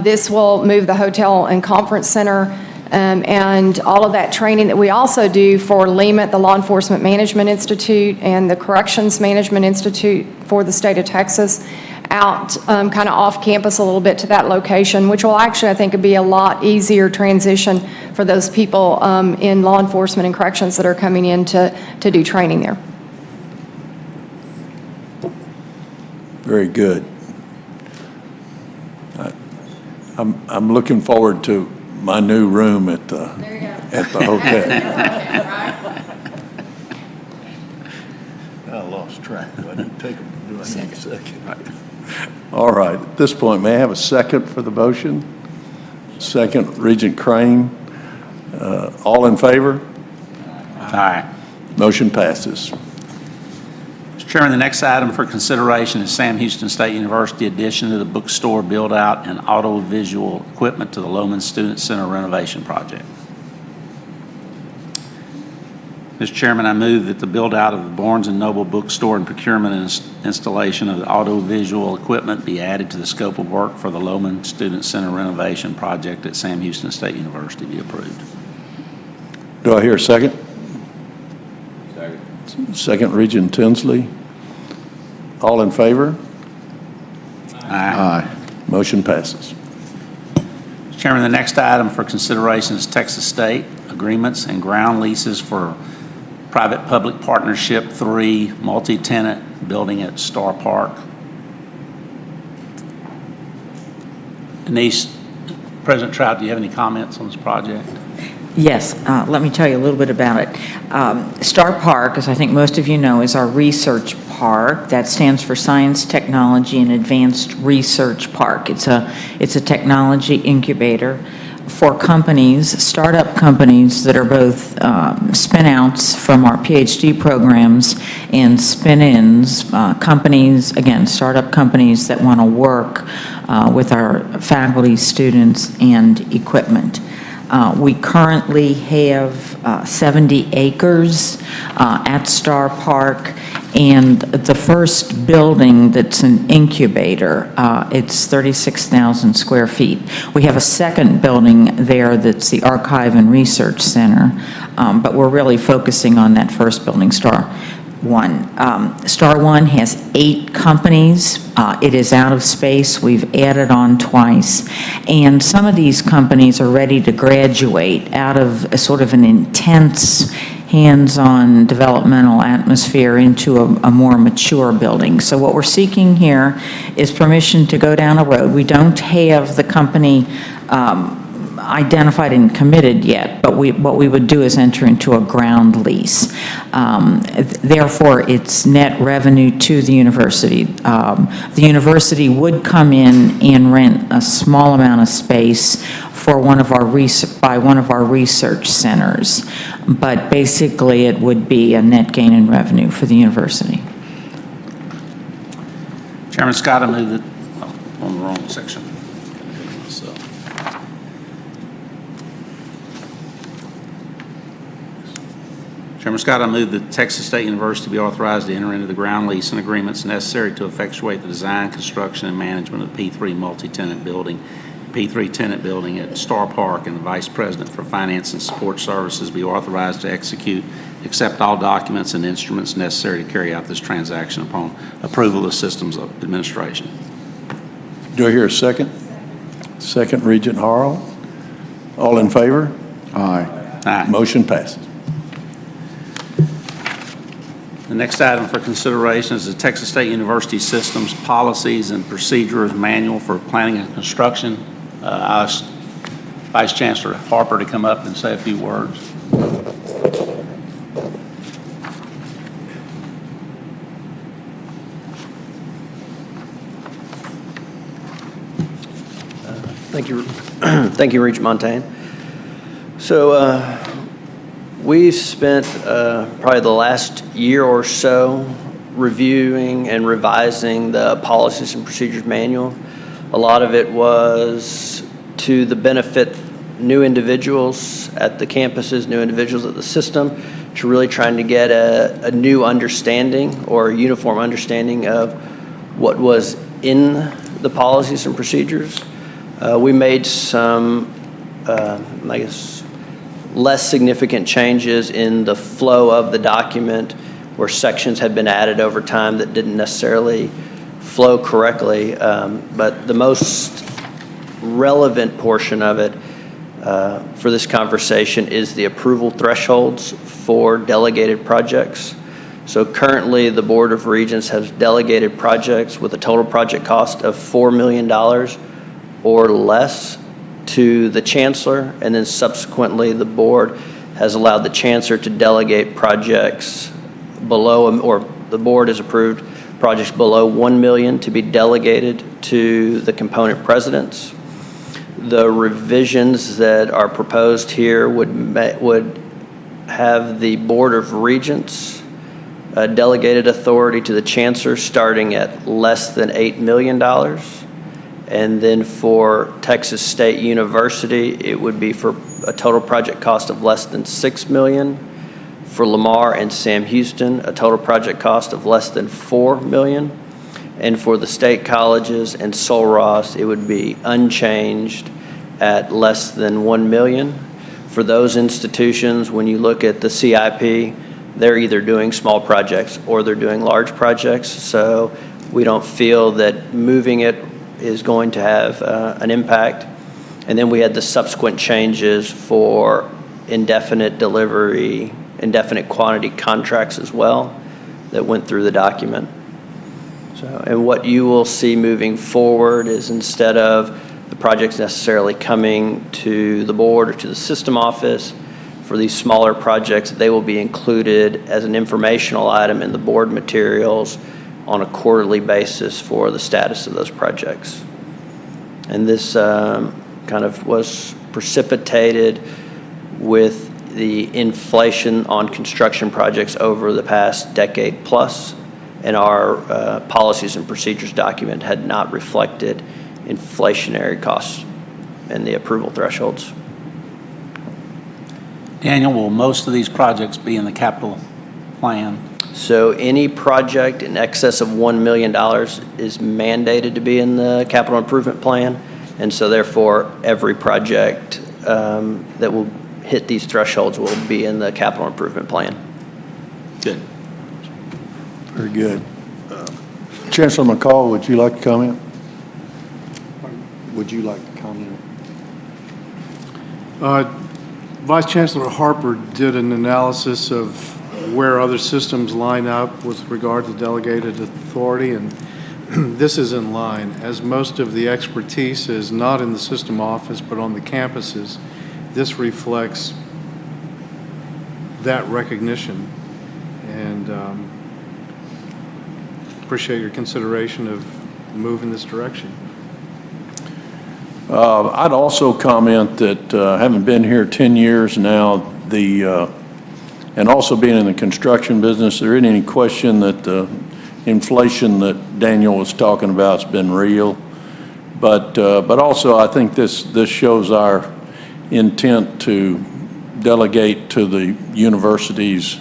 this will move the hotel and conference center and all of that training that we also do for LEMIT, the Law Enforcement Management Institute, and the Corrections Management Institute for the state of Texas, out kind of off campus a little bit to that location, which will actually, I think, be a lot easier transition for those people in law enforcement and corrections that are coming in to do training there. very good. I'm looking forward to my new room at the hotel. I lost track. I didn't take them. Do I need a second? Right. All right. At this point, may I have a second for the motion? Second, Regent Crane. All in favor? Aye. Motion passes. Mr. Chairman, the next item for consideration is Sam Houston State University addition to the bookstore build-out and audiovisual equipment to the Loman Student Center renovation project. Mr. Chairman, I move that the build-out of the Barnes & Noble bookstore and procurement and installation of the audiovisual equipment be added to the scope of work for the Loman Student Center renovation project at Sam Houston State University be approved. Do I hear a second? Second, Regent Tinsley. All in favor? Aye. Motion passes. Mr. Chairman, the next item for consideration is Texas State agreements and ground leases for Private-Public Partnership 3 multi-tenant building at Star Park. Denise, President Trout, do you have any comments on this project? Yes, let me tell you a little bit about it. Star Park, as I think most of you know, is our research park. That stands for Science, Technology, and Advanced Research Park. It's a technology incubator for companies, startup companies that are both spin-outs from our PhD programs and spin-ins, companies, again, startup companies that want to work with our faculty, students, and equipment. We currently have 70 acres at Star Park, and the first building that's an incubator, it's 36,000 square feet. We have a second building there that's the Archive and Research Center, but we're really focusing on that first building, Star 1. Star 1 has 8 companies. It is out of space. We've added on twice. And some of these companies are ready to graduate out of a sort of an intense hands-on developmental atmosphere into a more mature building. So what we're seeking here is permission to go down a road. We don't have the company identified and committed yet, but what we would do is enter into a ground lease. Therefore, it's net revenue to the university. The university would come in and rent a small amount of space for one of our research centers, but basically it would be a net gain in revenue for the university. Chairman Scott, I move that, oh, on the wrong section. So, Chairman Scott, I move that Texas State University be authorized to enter into the ground lease and agreements necessary to effectuate the design, construction, and management of the P3 multi-tenant building, P3 tenant building at Star Park, and the Vice President for Finance and Support Services be authorized to execute, accept all documents and instruments necessary to carry out this transaction upon approval of the Systems Administration. Do I hear a second? Second, Regent Harrell. All in favor? Aye. Aye. Motion passes. The next item for consideration is the Texas State University Systems Policies and Procedures Manual for Planning and Construction. I asked Vice Chancellor Harper to come up and say a few words. Thank you, thank you, Regent Montaigne. So we've spent probably the last year or so reviewing and revising the Policies and Procedures Manual. A lot of it was to the benefit new individuals at the campuses, new individuals at the system, to really trying to get a new understanding or a uniform understanding of what was in the policies and procedures. We made some, I guess, less significant changes in the flow of the document where sections had been added over time that didn't necessarily flow correctly. But the most relevant portion of it for this conversation is the approval thresholds for delegated projects. So currently, the Board of Regents has delegated projects with a total project cost of $4 million or less to the Chancellor, and then subsequently the Board has allowed the Chancellor to delegate projects below, or the Board has approved projects below $1 million to be delegated to the component presidents. The revisions that are proposed here would have the Board of Regents delegated authority to the Chancellor starting at less than $8 million. And then for Texas State University, it would be for a total project cost of less than $6 million. For Lamar and Sam Houston, a total project cost of less than $4 million. And for the state colleges and Sul Ross, it would be unchanged at less than $1 million. For those institutions, when you look at the CIP, they're either doing small projects or they're doing large projects. So we don't feel that moving it is going to have an impact. And then we had the subsequent changes for indefinite delivery, indefinite quantity contracts as well that went through the document. So, and what you will see moving forward is instead of the projects necessarily coming to the board or to the system office, for these smaller projects, they will be included as an informational item in the board materials on a quarterly basis for the status of those projects. And this kind of was precipitated with the inflation on construction projects over the past decade plus, and our policies and procedures document had not reflected inflationary costs and the approval thresholds. Daniel, will most of these projects be in the capital plan? So any project in excess of $1 million is mandated to be in the capital improvement plan. And so therefore, every project that will hit these thresholds will be in the capital improvement plan. Good. Very good. Chancellor McCall, would you like to comment? Would you like to comment? Vice Chancellor Harper did an analysis of where other systems line up with regard to delegated authority, and this is in line. As most of the expertise is not in the system office but on the campuses, this reflects that recognition, and appreciate your consideration of moving this direction. I'd also comment that having been here 10 years now, and also being in the construction business, there isn't any question that the inflation that Daniel was talking about has been real. But also, I think this shows our intent to delegate to the university's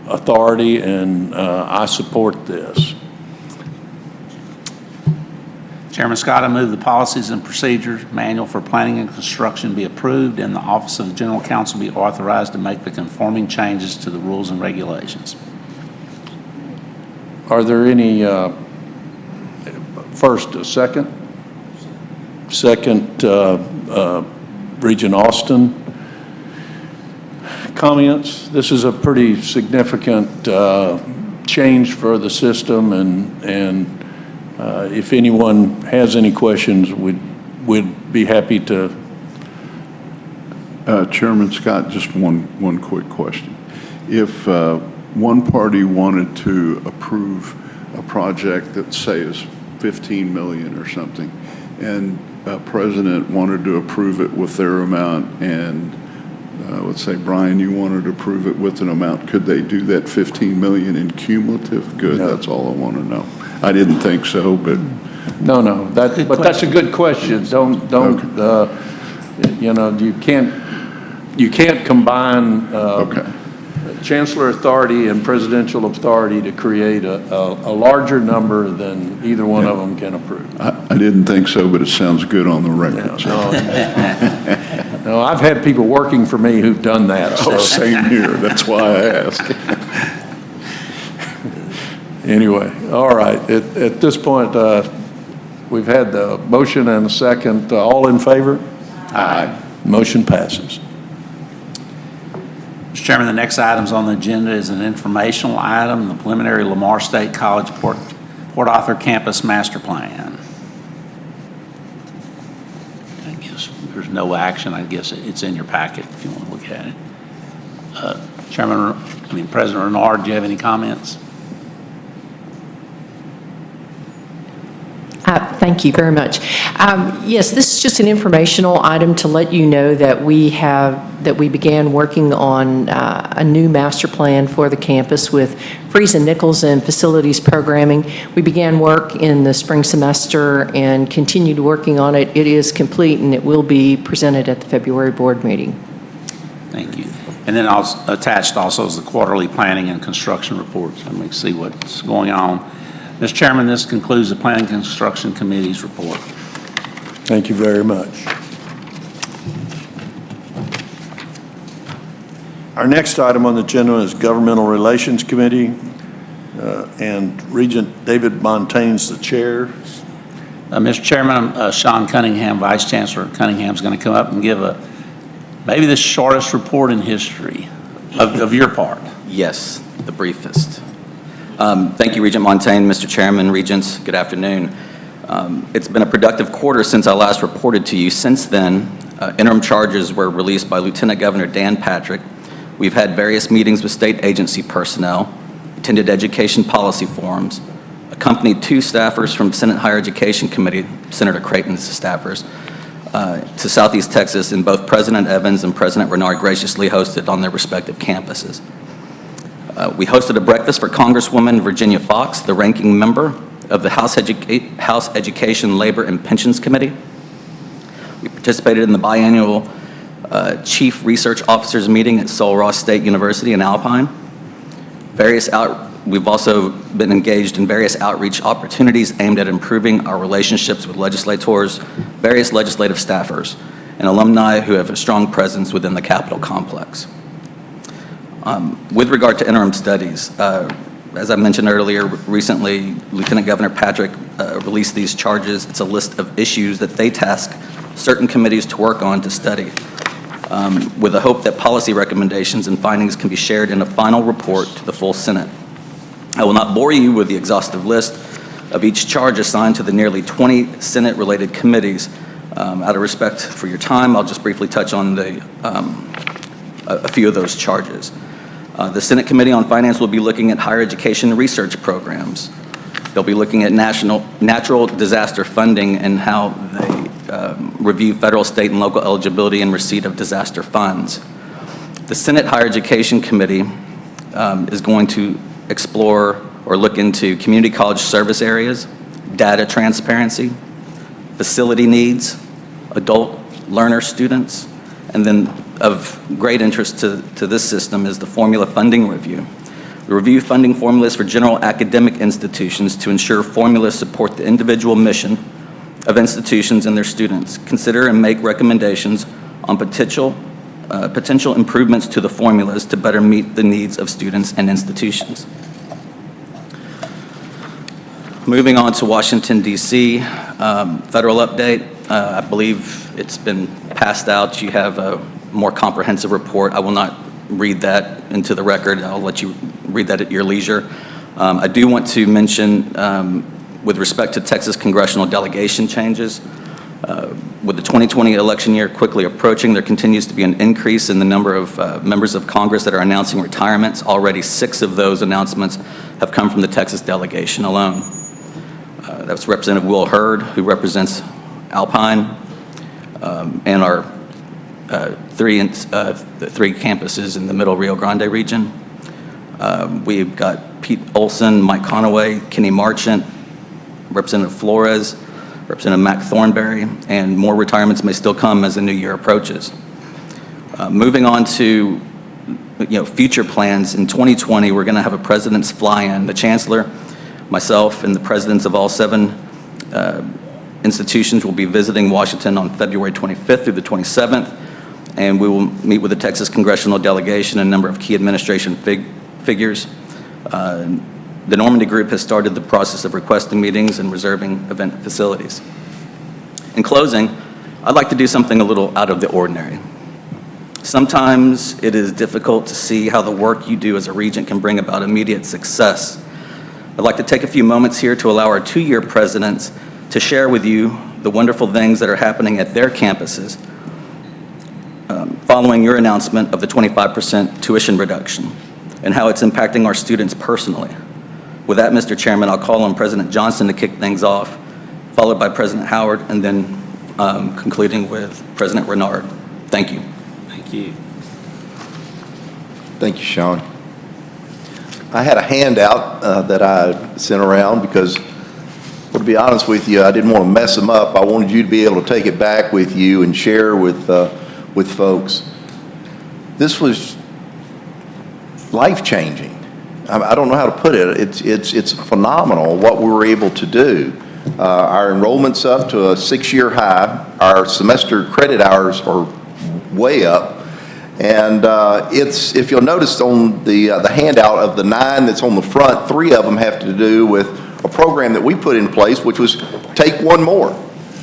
authority, and I support this. Chairman Scott, I move the policies and procedures manual for planning and construction be approved and the Office of the General Counsel be authorized to make the conforming changes to the rules and regulations. Are there any, first, a second? Second, Regent Austin. Comments? This is a pretty significant change for the system, and if anyone has any questions, we'd be happy to. Chairman Scott, just one quick question. If one party wanted to approve a project that, say, is $15 million or something, and President wanted to approve it with their amount, and let's say, Brian, you wanted to approve it with an amount, could they do that $15 million in cumulative? Good, no. That's all I want to know. I didn't think so, but. No, but that's a good question. Don't, okay. You can't combine okay. chancellor authority and presidential authority to create a larger number than either one of them can approve. I didn't think so, but it sounds good on the record. No, I've had people working for me who've done that. So. Oh, same here. That's why I asked. Anyway, all right. At this point, we've had the motion and a second. All in favor? Aye. Motion passes. Mr. Chairman, the next items on the agenda is an informational item, the preliminary Lamar State College Port Arthur Campus Master Plan. I guess there's no action. I guess it's in your packet if you want to look at it. President Renard, do you have any comments? Thank you very much. Yes, this is just an informational item to let you know that we began working on a new master plan for the campus with Freese and Nichols and facilities programming. We began work in the spring semester and continued working on it. It is complete and it will be presented at the February board meeting. Thank you. And then attached also is the quarterly planning and construction reports. Let me see what's going on. Mr. Chairman, this concludes the Planning and Construction Committee's report. Thank you very much. Our next item on the agenda is Governmental Relations Committee, and Regent David Montaigne's the chair. Mr. Chairman, Sean Cunningham, Vice Chancellor Cunningham, is going to come up and give maybe the shortest report in history of your part. Yes, the briefest. Thank you, Regent Montaigne, Mr. Chairman, Regents. Good afternoon. It's been a productive quarter since I last reported to you. Since then, interim charges were released by Lieutenant Governor Dan Patrick. We've had various meetings with state agency personnel, attended education policy forums, accompanied 2 staffers from Senate Higher Education Committee, Senator Creighton's staffers, to Southeast Texas, and both President Evans and President Renard graciously hosted on their respective campuses. We hosted a breakfast for Congresswoman Virginia Fox, the ranking member of the House Education, Labor, and Pensions Committee. We participated in the biannual Chief Research Officers meeting at Sul Ross State University in Alpine. We've also been engaged in various outreach opportunities aimed at improving our relationships with legislators, various legislative staffers, and alumni who have a strong presence within the Capitol complex. With regard to interim studies, as I mentioned earlier, recently Lieutenant Governor Patrick released these charges. It's a list of issues that they task certain committees to work on to study, with the hope that policy recommendations and findings can be shared in a final report to the full Senate. I will not bore you with the exhaustive list of each charge assigned to the nearly 20 Senate-related committees. Out of respect for your time, I'll just briefly touch on a few of those charges. The Senate Committee on Finance will be looking at higher education research programs. They'll be looking at natural disaster funding and how they review federal, state, and local eligibility and receipt of disaster funds. The Senate Higher Education Committee is going to explore or look into community college service areas, data transparency, facility needs, adult learner students, and then of great interest to this system is the formula funding review. We review funding formulas for general academic institutions to ensure formulas support the individual mission of institutions and their students. Consider and make recommendations on potential improvements to the formulas to better meet the needs of students and institutions. Moving on to Washington, D.C., federal update. I believe it's been passed out. You have a more comprehensive report. I will not read that into the record. I'll let you read that at your leisure. I do want to mention, with respect to Texas congressional delegation changes, with the 2020 election year quickly approaching, there continues to be an increase in the number of members of Congress that are announcing retirements. Already 6 of those announcements have come from the Texas delegation alone. That's Representative Will Hurd, who represents Alpine, and our 3 campuses in the Middle Rio Grande region. We've got Pete Olson, Mike Conaway, Kenny Marchant, Representative Flores, Representative Mac Thornberry, and more retirements may still come as the new year approaches. Moving on to future plans, in 2020 we're going to have a president's fly-in. The chancellor, myself, and the presidents of all 7 institutions will be visiting Washington on February 25th through the 27th, and we will meet with the Texas congressional delegation and a number of key administration figures. The Normandy Group has started the process of requesting meetings and reserving event facilities. In closing, I'd like to do something a little out of the ordinary. Sometimes it is difficult to see how the work you do as a regent can bring about immediate success. I'd like to take a few moments here to allow our 2-year presidents to share with you the wonderful things that are happening at their campuses following your announcement of the 25% tuition reduction and how it's impacting our students personally. With that, Mr. Chairman, I'll call on President Johnson to kick things off, followed by President Howard, and then concluding with President Renard. Thank you. Thank you. Thank you, Sean. I had a handout that I sent around because, well, to be honest with you, I didn't want to mess them up. I wanted you to be able to take it back with you and share with folks. This was life-changing. I don't know how to put it. It's phenomenal what we were able to do. Our enrollment's up to a 6-year high. Our semester credit hours are way up. And if you'll notice on the handout of the 9 that's on the front, 3 of them have to do with a program that we put in place, which was take one more.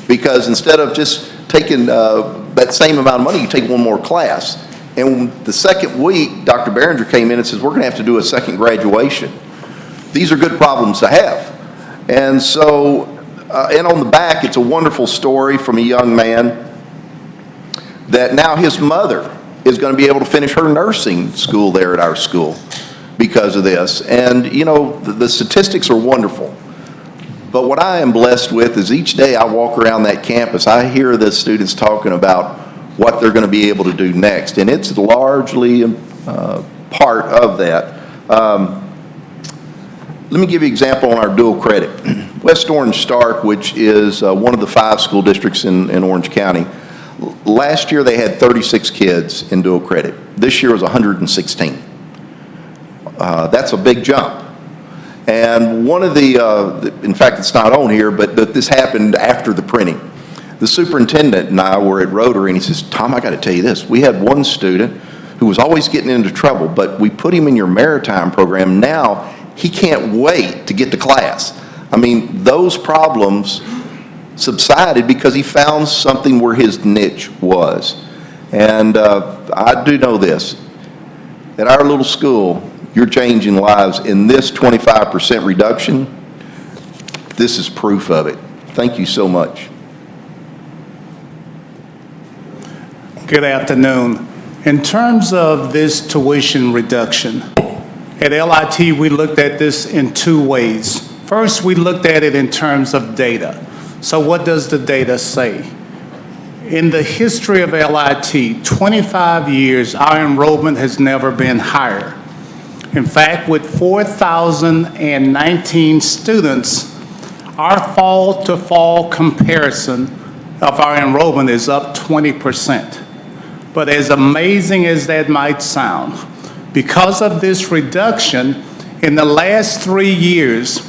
Because instead of just taking that same amount of money, you take one more class. And the second week, Dr. Behringer came in and says, we're going to have to do a second graduation. These are good problems to have. And so, and on the back, it's a wonderful story from a young man that now his mother is going to be able to finish her nursing school there at our school because of this. And, you know, the statistics are wonderful. But what I am blessed with is each day I walk around that campus, I hear the students talking about what they're going to be able to do next. And it's largely part of that. Let me give you an example on our dual credit. West Orange Stark, which is one of the 5 school districts in Orange County, last year they had 36 kids in dual credit. This year was 116. That's a big jump. And one of in fact it's not on here, but this happened after the printing. The superintendent and I were at Rotary, and he says, Tom, I got to tell you this. We had one student who was always getting into trouble, but we put him in your maritime program. Now he can't wait to get to class. I mean, those problems subsided because he found something where his niche was. And I do know this. At our little school, you're changing lives. In this 25% reduction, this is proof of it. Thank you so much. Good afternoon. In terms of this tuition reduction, at LIT we looked at this in 2 ways. First, we looked at it in terms of data. So what does the data say? In the history of LIT, 25 years, our enrollment has never been higher. In fact, with 4,019 students, our fall-to-fall comparison of our enrollment is up 20%. But as amazing as that might sound, because of this reduction, in the last 3 years,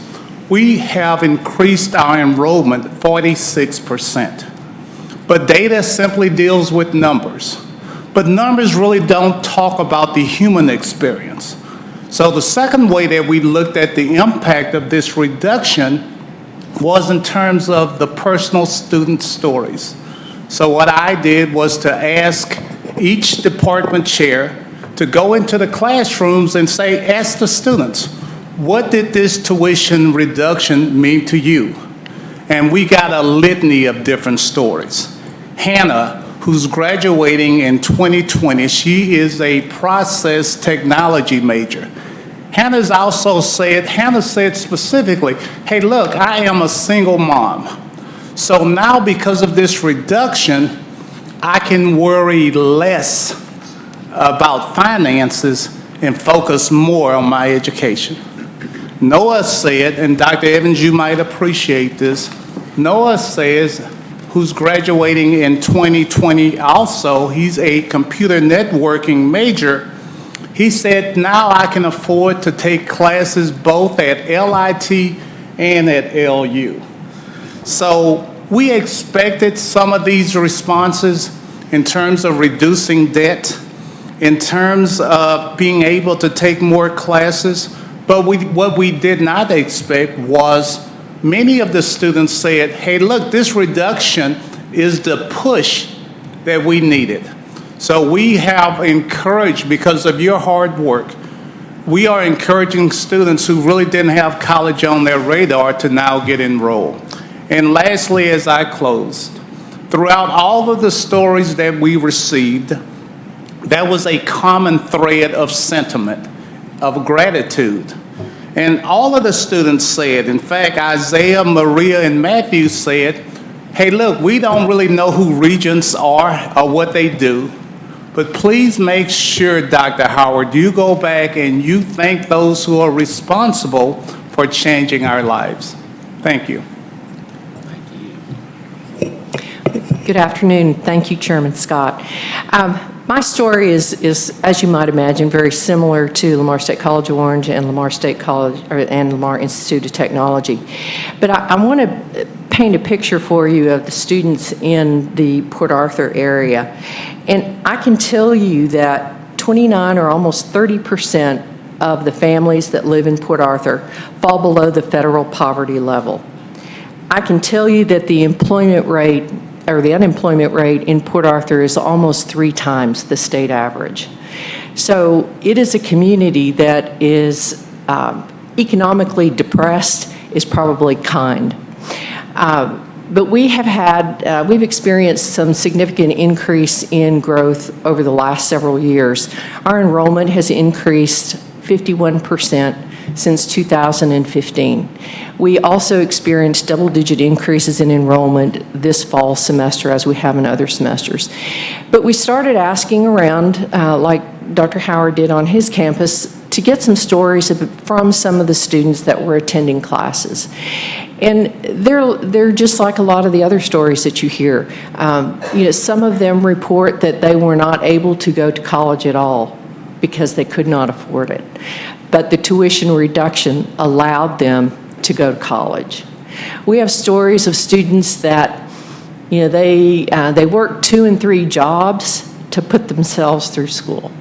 we have increased our enrollment 46%. But data simply deals with numbers. But numbers really don't talk about the human experience. So the second way that we looked at the impact of this reduction was in terms of the personal student stories. So what I did was to ask each department chair to go into the classrooms and ask the students, what did this tuition reduction mean to you? And we got a litany of different stories. Hannah, who's graduating in 2020, she is a process technology major. Hannah said specifically, hey, look, I am a single mom. So now because of this reduction, I can worry less about finances and focus more on my education. Noah said, and Dr. Evans, you might appreciate this, Noah says, who's graduating in 2020 also, he's a computer networking major. He said, now I can afford to take classes both at LIT and at LU. So we expected some of these responses in terms of reducing debt, in terms of being able to take more classes, but what we did not expect was many of the students said, hey, look, this reduction is the push that we needed. So we have encouraged, because of your hard work, we are encouraging students who really didn't have college on their radar to now get enrolled. And lastly, as I closed, throughout all of the stories that we received, there was a common thread of sentiment, of gratitude. And all of the students said, in fact, Isaiah, Maria, and Matthew said, hey, look, we don't really know who Regents are or what they do, but please make sure, Dr. Howard, you go back and you thank those who are responsible for changing our lives. Thank you. Good afternoon. Thank you, Chairman Scott. My story is, as you might imagine, very similar to Lamar State College of Orange and Lamar State College and Lamar Institute of Technology. But I want to paint a picture for you of the students in the Port Arthur area. And I can tell you that 29 or almost 30% of the families that live in Port Arthur fall below the federal poverty level. I can tell you that the employment rate or the unemployment rate in Port Arthur is almost 3 times the state average. So it is a community that is economically depressed, is probably kind. But we've experienced some significant increase in growth over the last several years. Our enrollment has increased 51% since 2015. We also experienced double-digit increases in enrollment this fall semester as we have in other semesters. But we started asking around, like Dr. Howard did on his campus, to get some stories from some of the students that were attending classes. And they're just like a lot of the other stories that you hear. Some of them report that they were not able to go to college at all because they could not afford it. But the tuition reduction allowed them to go to college. We have stories of students that, they work 2 and 3 jobs to put themselves through school.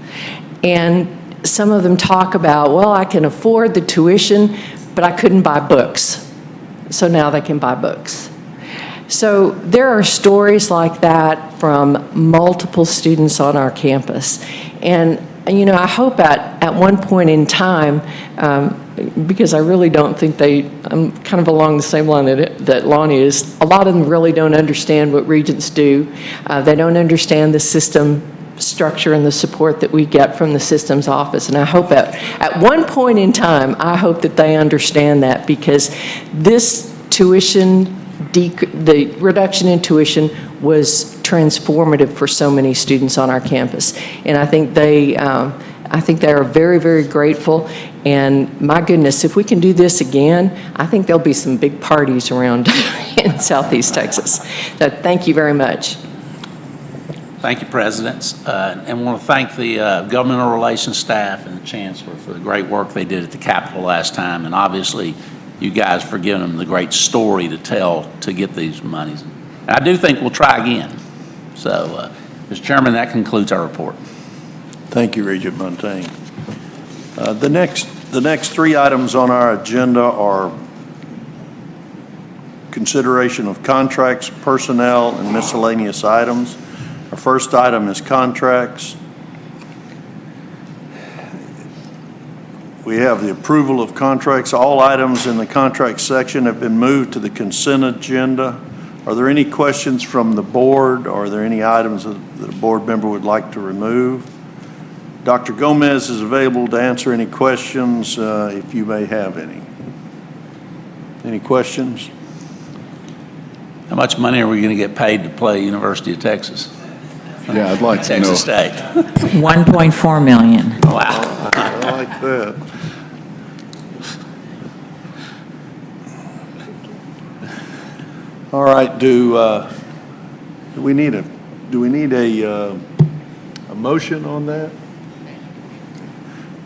And some of them talk about, well, I can afford the tuition, but I couldn't buy books. So now they can buy books. So there are stories like that from multiple students on our campus. And I hope at one point in time, because I really don't think I'm kind of along the same line that Lonnie is, a lot of them really don't understand what Regents do. They don't understand the system structure and the support that we get from the systems office. And I hope at one point in time, I hope that they understand that, because this tuition, the reduction in tuition was transformative for so many students on our campus. And I think I think they are very, very grateful. And my goodness, if we can do this again, I think there'll be some big parties around in Southeast Texas. So thank you very much. Thank you, Presidents. And want to thank the governmental relations staff and the Chancellor for the great work they did at the Capitol last time. And obviously, you guys for giving them the great story to tell to get these monies. And I do think we'll try again. So, Mr. Chairman, that concludes our report. Thank you, Regent Montaigne. The next three items on our agenda are consideration of contracts, personnel, and miscellaneous items. Our first item is contracts. We have the approval of contracts. All items in the contract section have been moved to the consent agenda. Are there any questions from the board? Are there any items that a board member would like to remove? Dr. Gomez is available to answer any questions if you may have any. Any questions? How much money are we going to get paid to play University of Texas? Yeah, I'd like to know. Texas State. $1.4 million. Wow. I like that. All right, do we need a motion on that?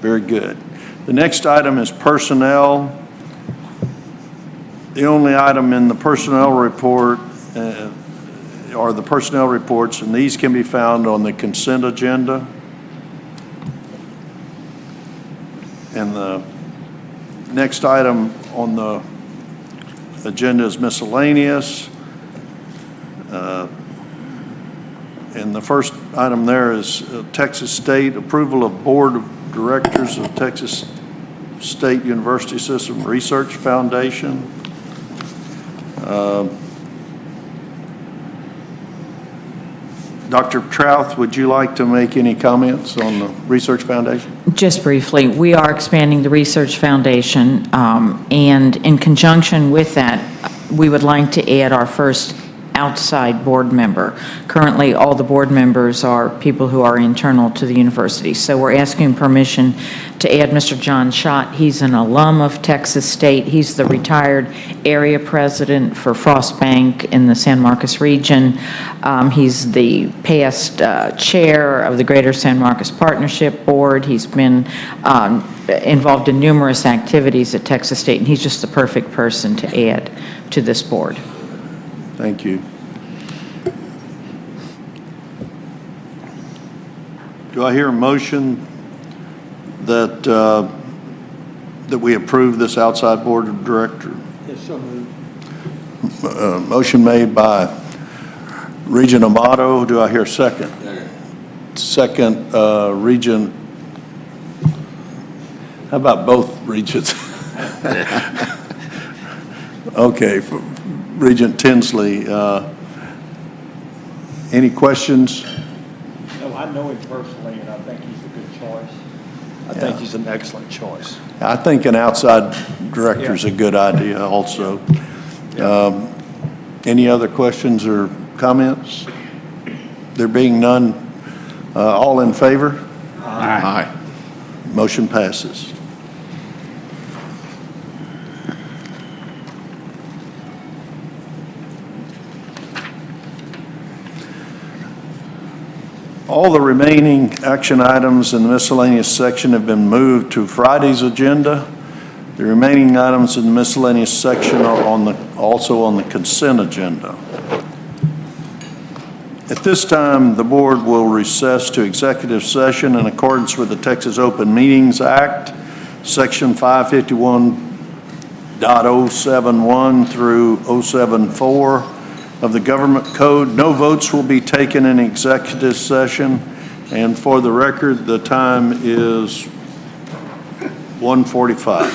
Very good. The next item is personnel. The only item in the personnel report are the personnel reports, and these can be found on the consent agenda. And the next item on the agenda is miscellaneous. And the first item there is Texas State approval of Board of Directors of Texas State University System Research Foundation. Dr. Trouth, would you like to make any comments on the Research Foundation? Just briefly, we are expanding the Research Foundation, and in conjunction with that, we would like to add our first outside board member. Currently, all the board members are people who are internal to the university. So we're asking permission to add Mr. John Schott. He's an alum of Texas State. He's the retired area president for Frost Bank in the San Marcos region. He's the past chair of the Greater San Marcos Partnership Board. He's been involved in numerous activities at Texas State, and he's just the perfect person to add to this board. Thank you. Do I hear a motion that that we approve this outside board of director? Yes, so moved. Motion made by Regent Amato. Do I hear a second? Second, Regent. How about both regents? Okay. Regent Tinsley, any questions? No, I know him personally, and I think he's a good choice. I think he's an excellent choice. I think an outside director is a good idea also. Any other questions or comments? There being none, all in favor? Aye. Motion passes. All the remaining action items in the miscellaneous section have been moved to Friday's agenda. The remaining items in the miscellaneous section are also on the consent agenda. At this time, the board will recess to executive session in accordance with the Texas Open Meetings Act, Section 551.071 through 074 of the Government Code. No votes will be taken in executive session. And for the record, the time is 1:45.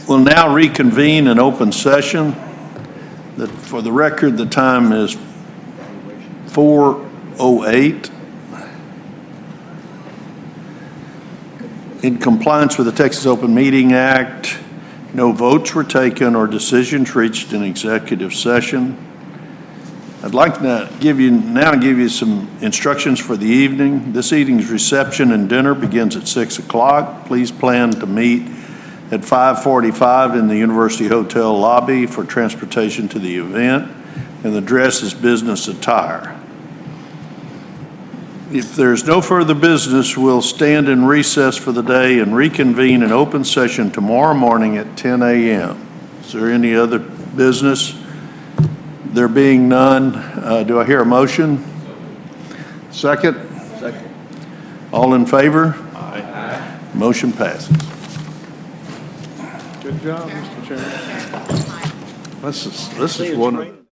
We'll now reconvene in open session. For the record, the time is 4:08. In compliance with the Texas Open Meeting Act, No votes were taken or decisions reached in executive session. I'd like to give you some instructions for the evening. This evening's reception and dinner begins at 6 o'clock. Please plan to meet at 5:45 in the University Hotel lobby for transportation to the event, and the dress is business attire. If there's no further business, we'll stand in recess for the day and reconvene in open session tomorrow morning at 10 a.m. Is there any other business? There being none, do I hear a motion? Second? Second. All in favor? Aye. Motion passes. Good job, Mr. Chairman. This is one of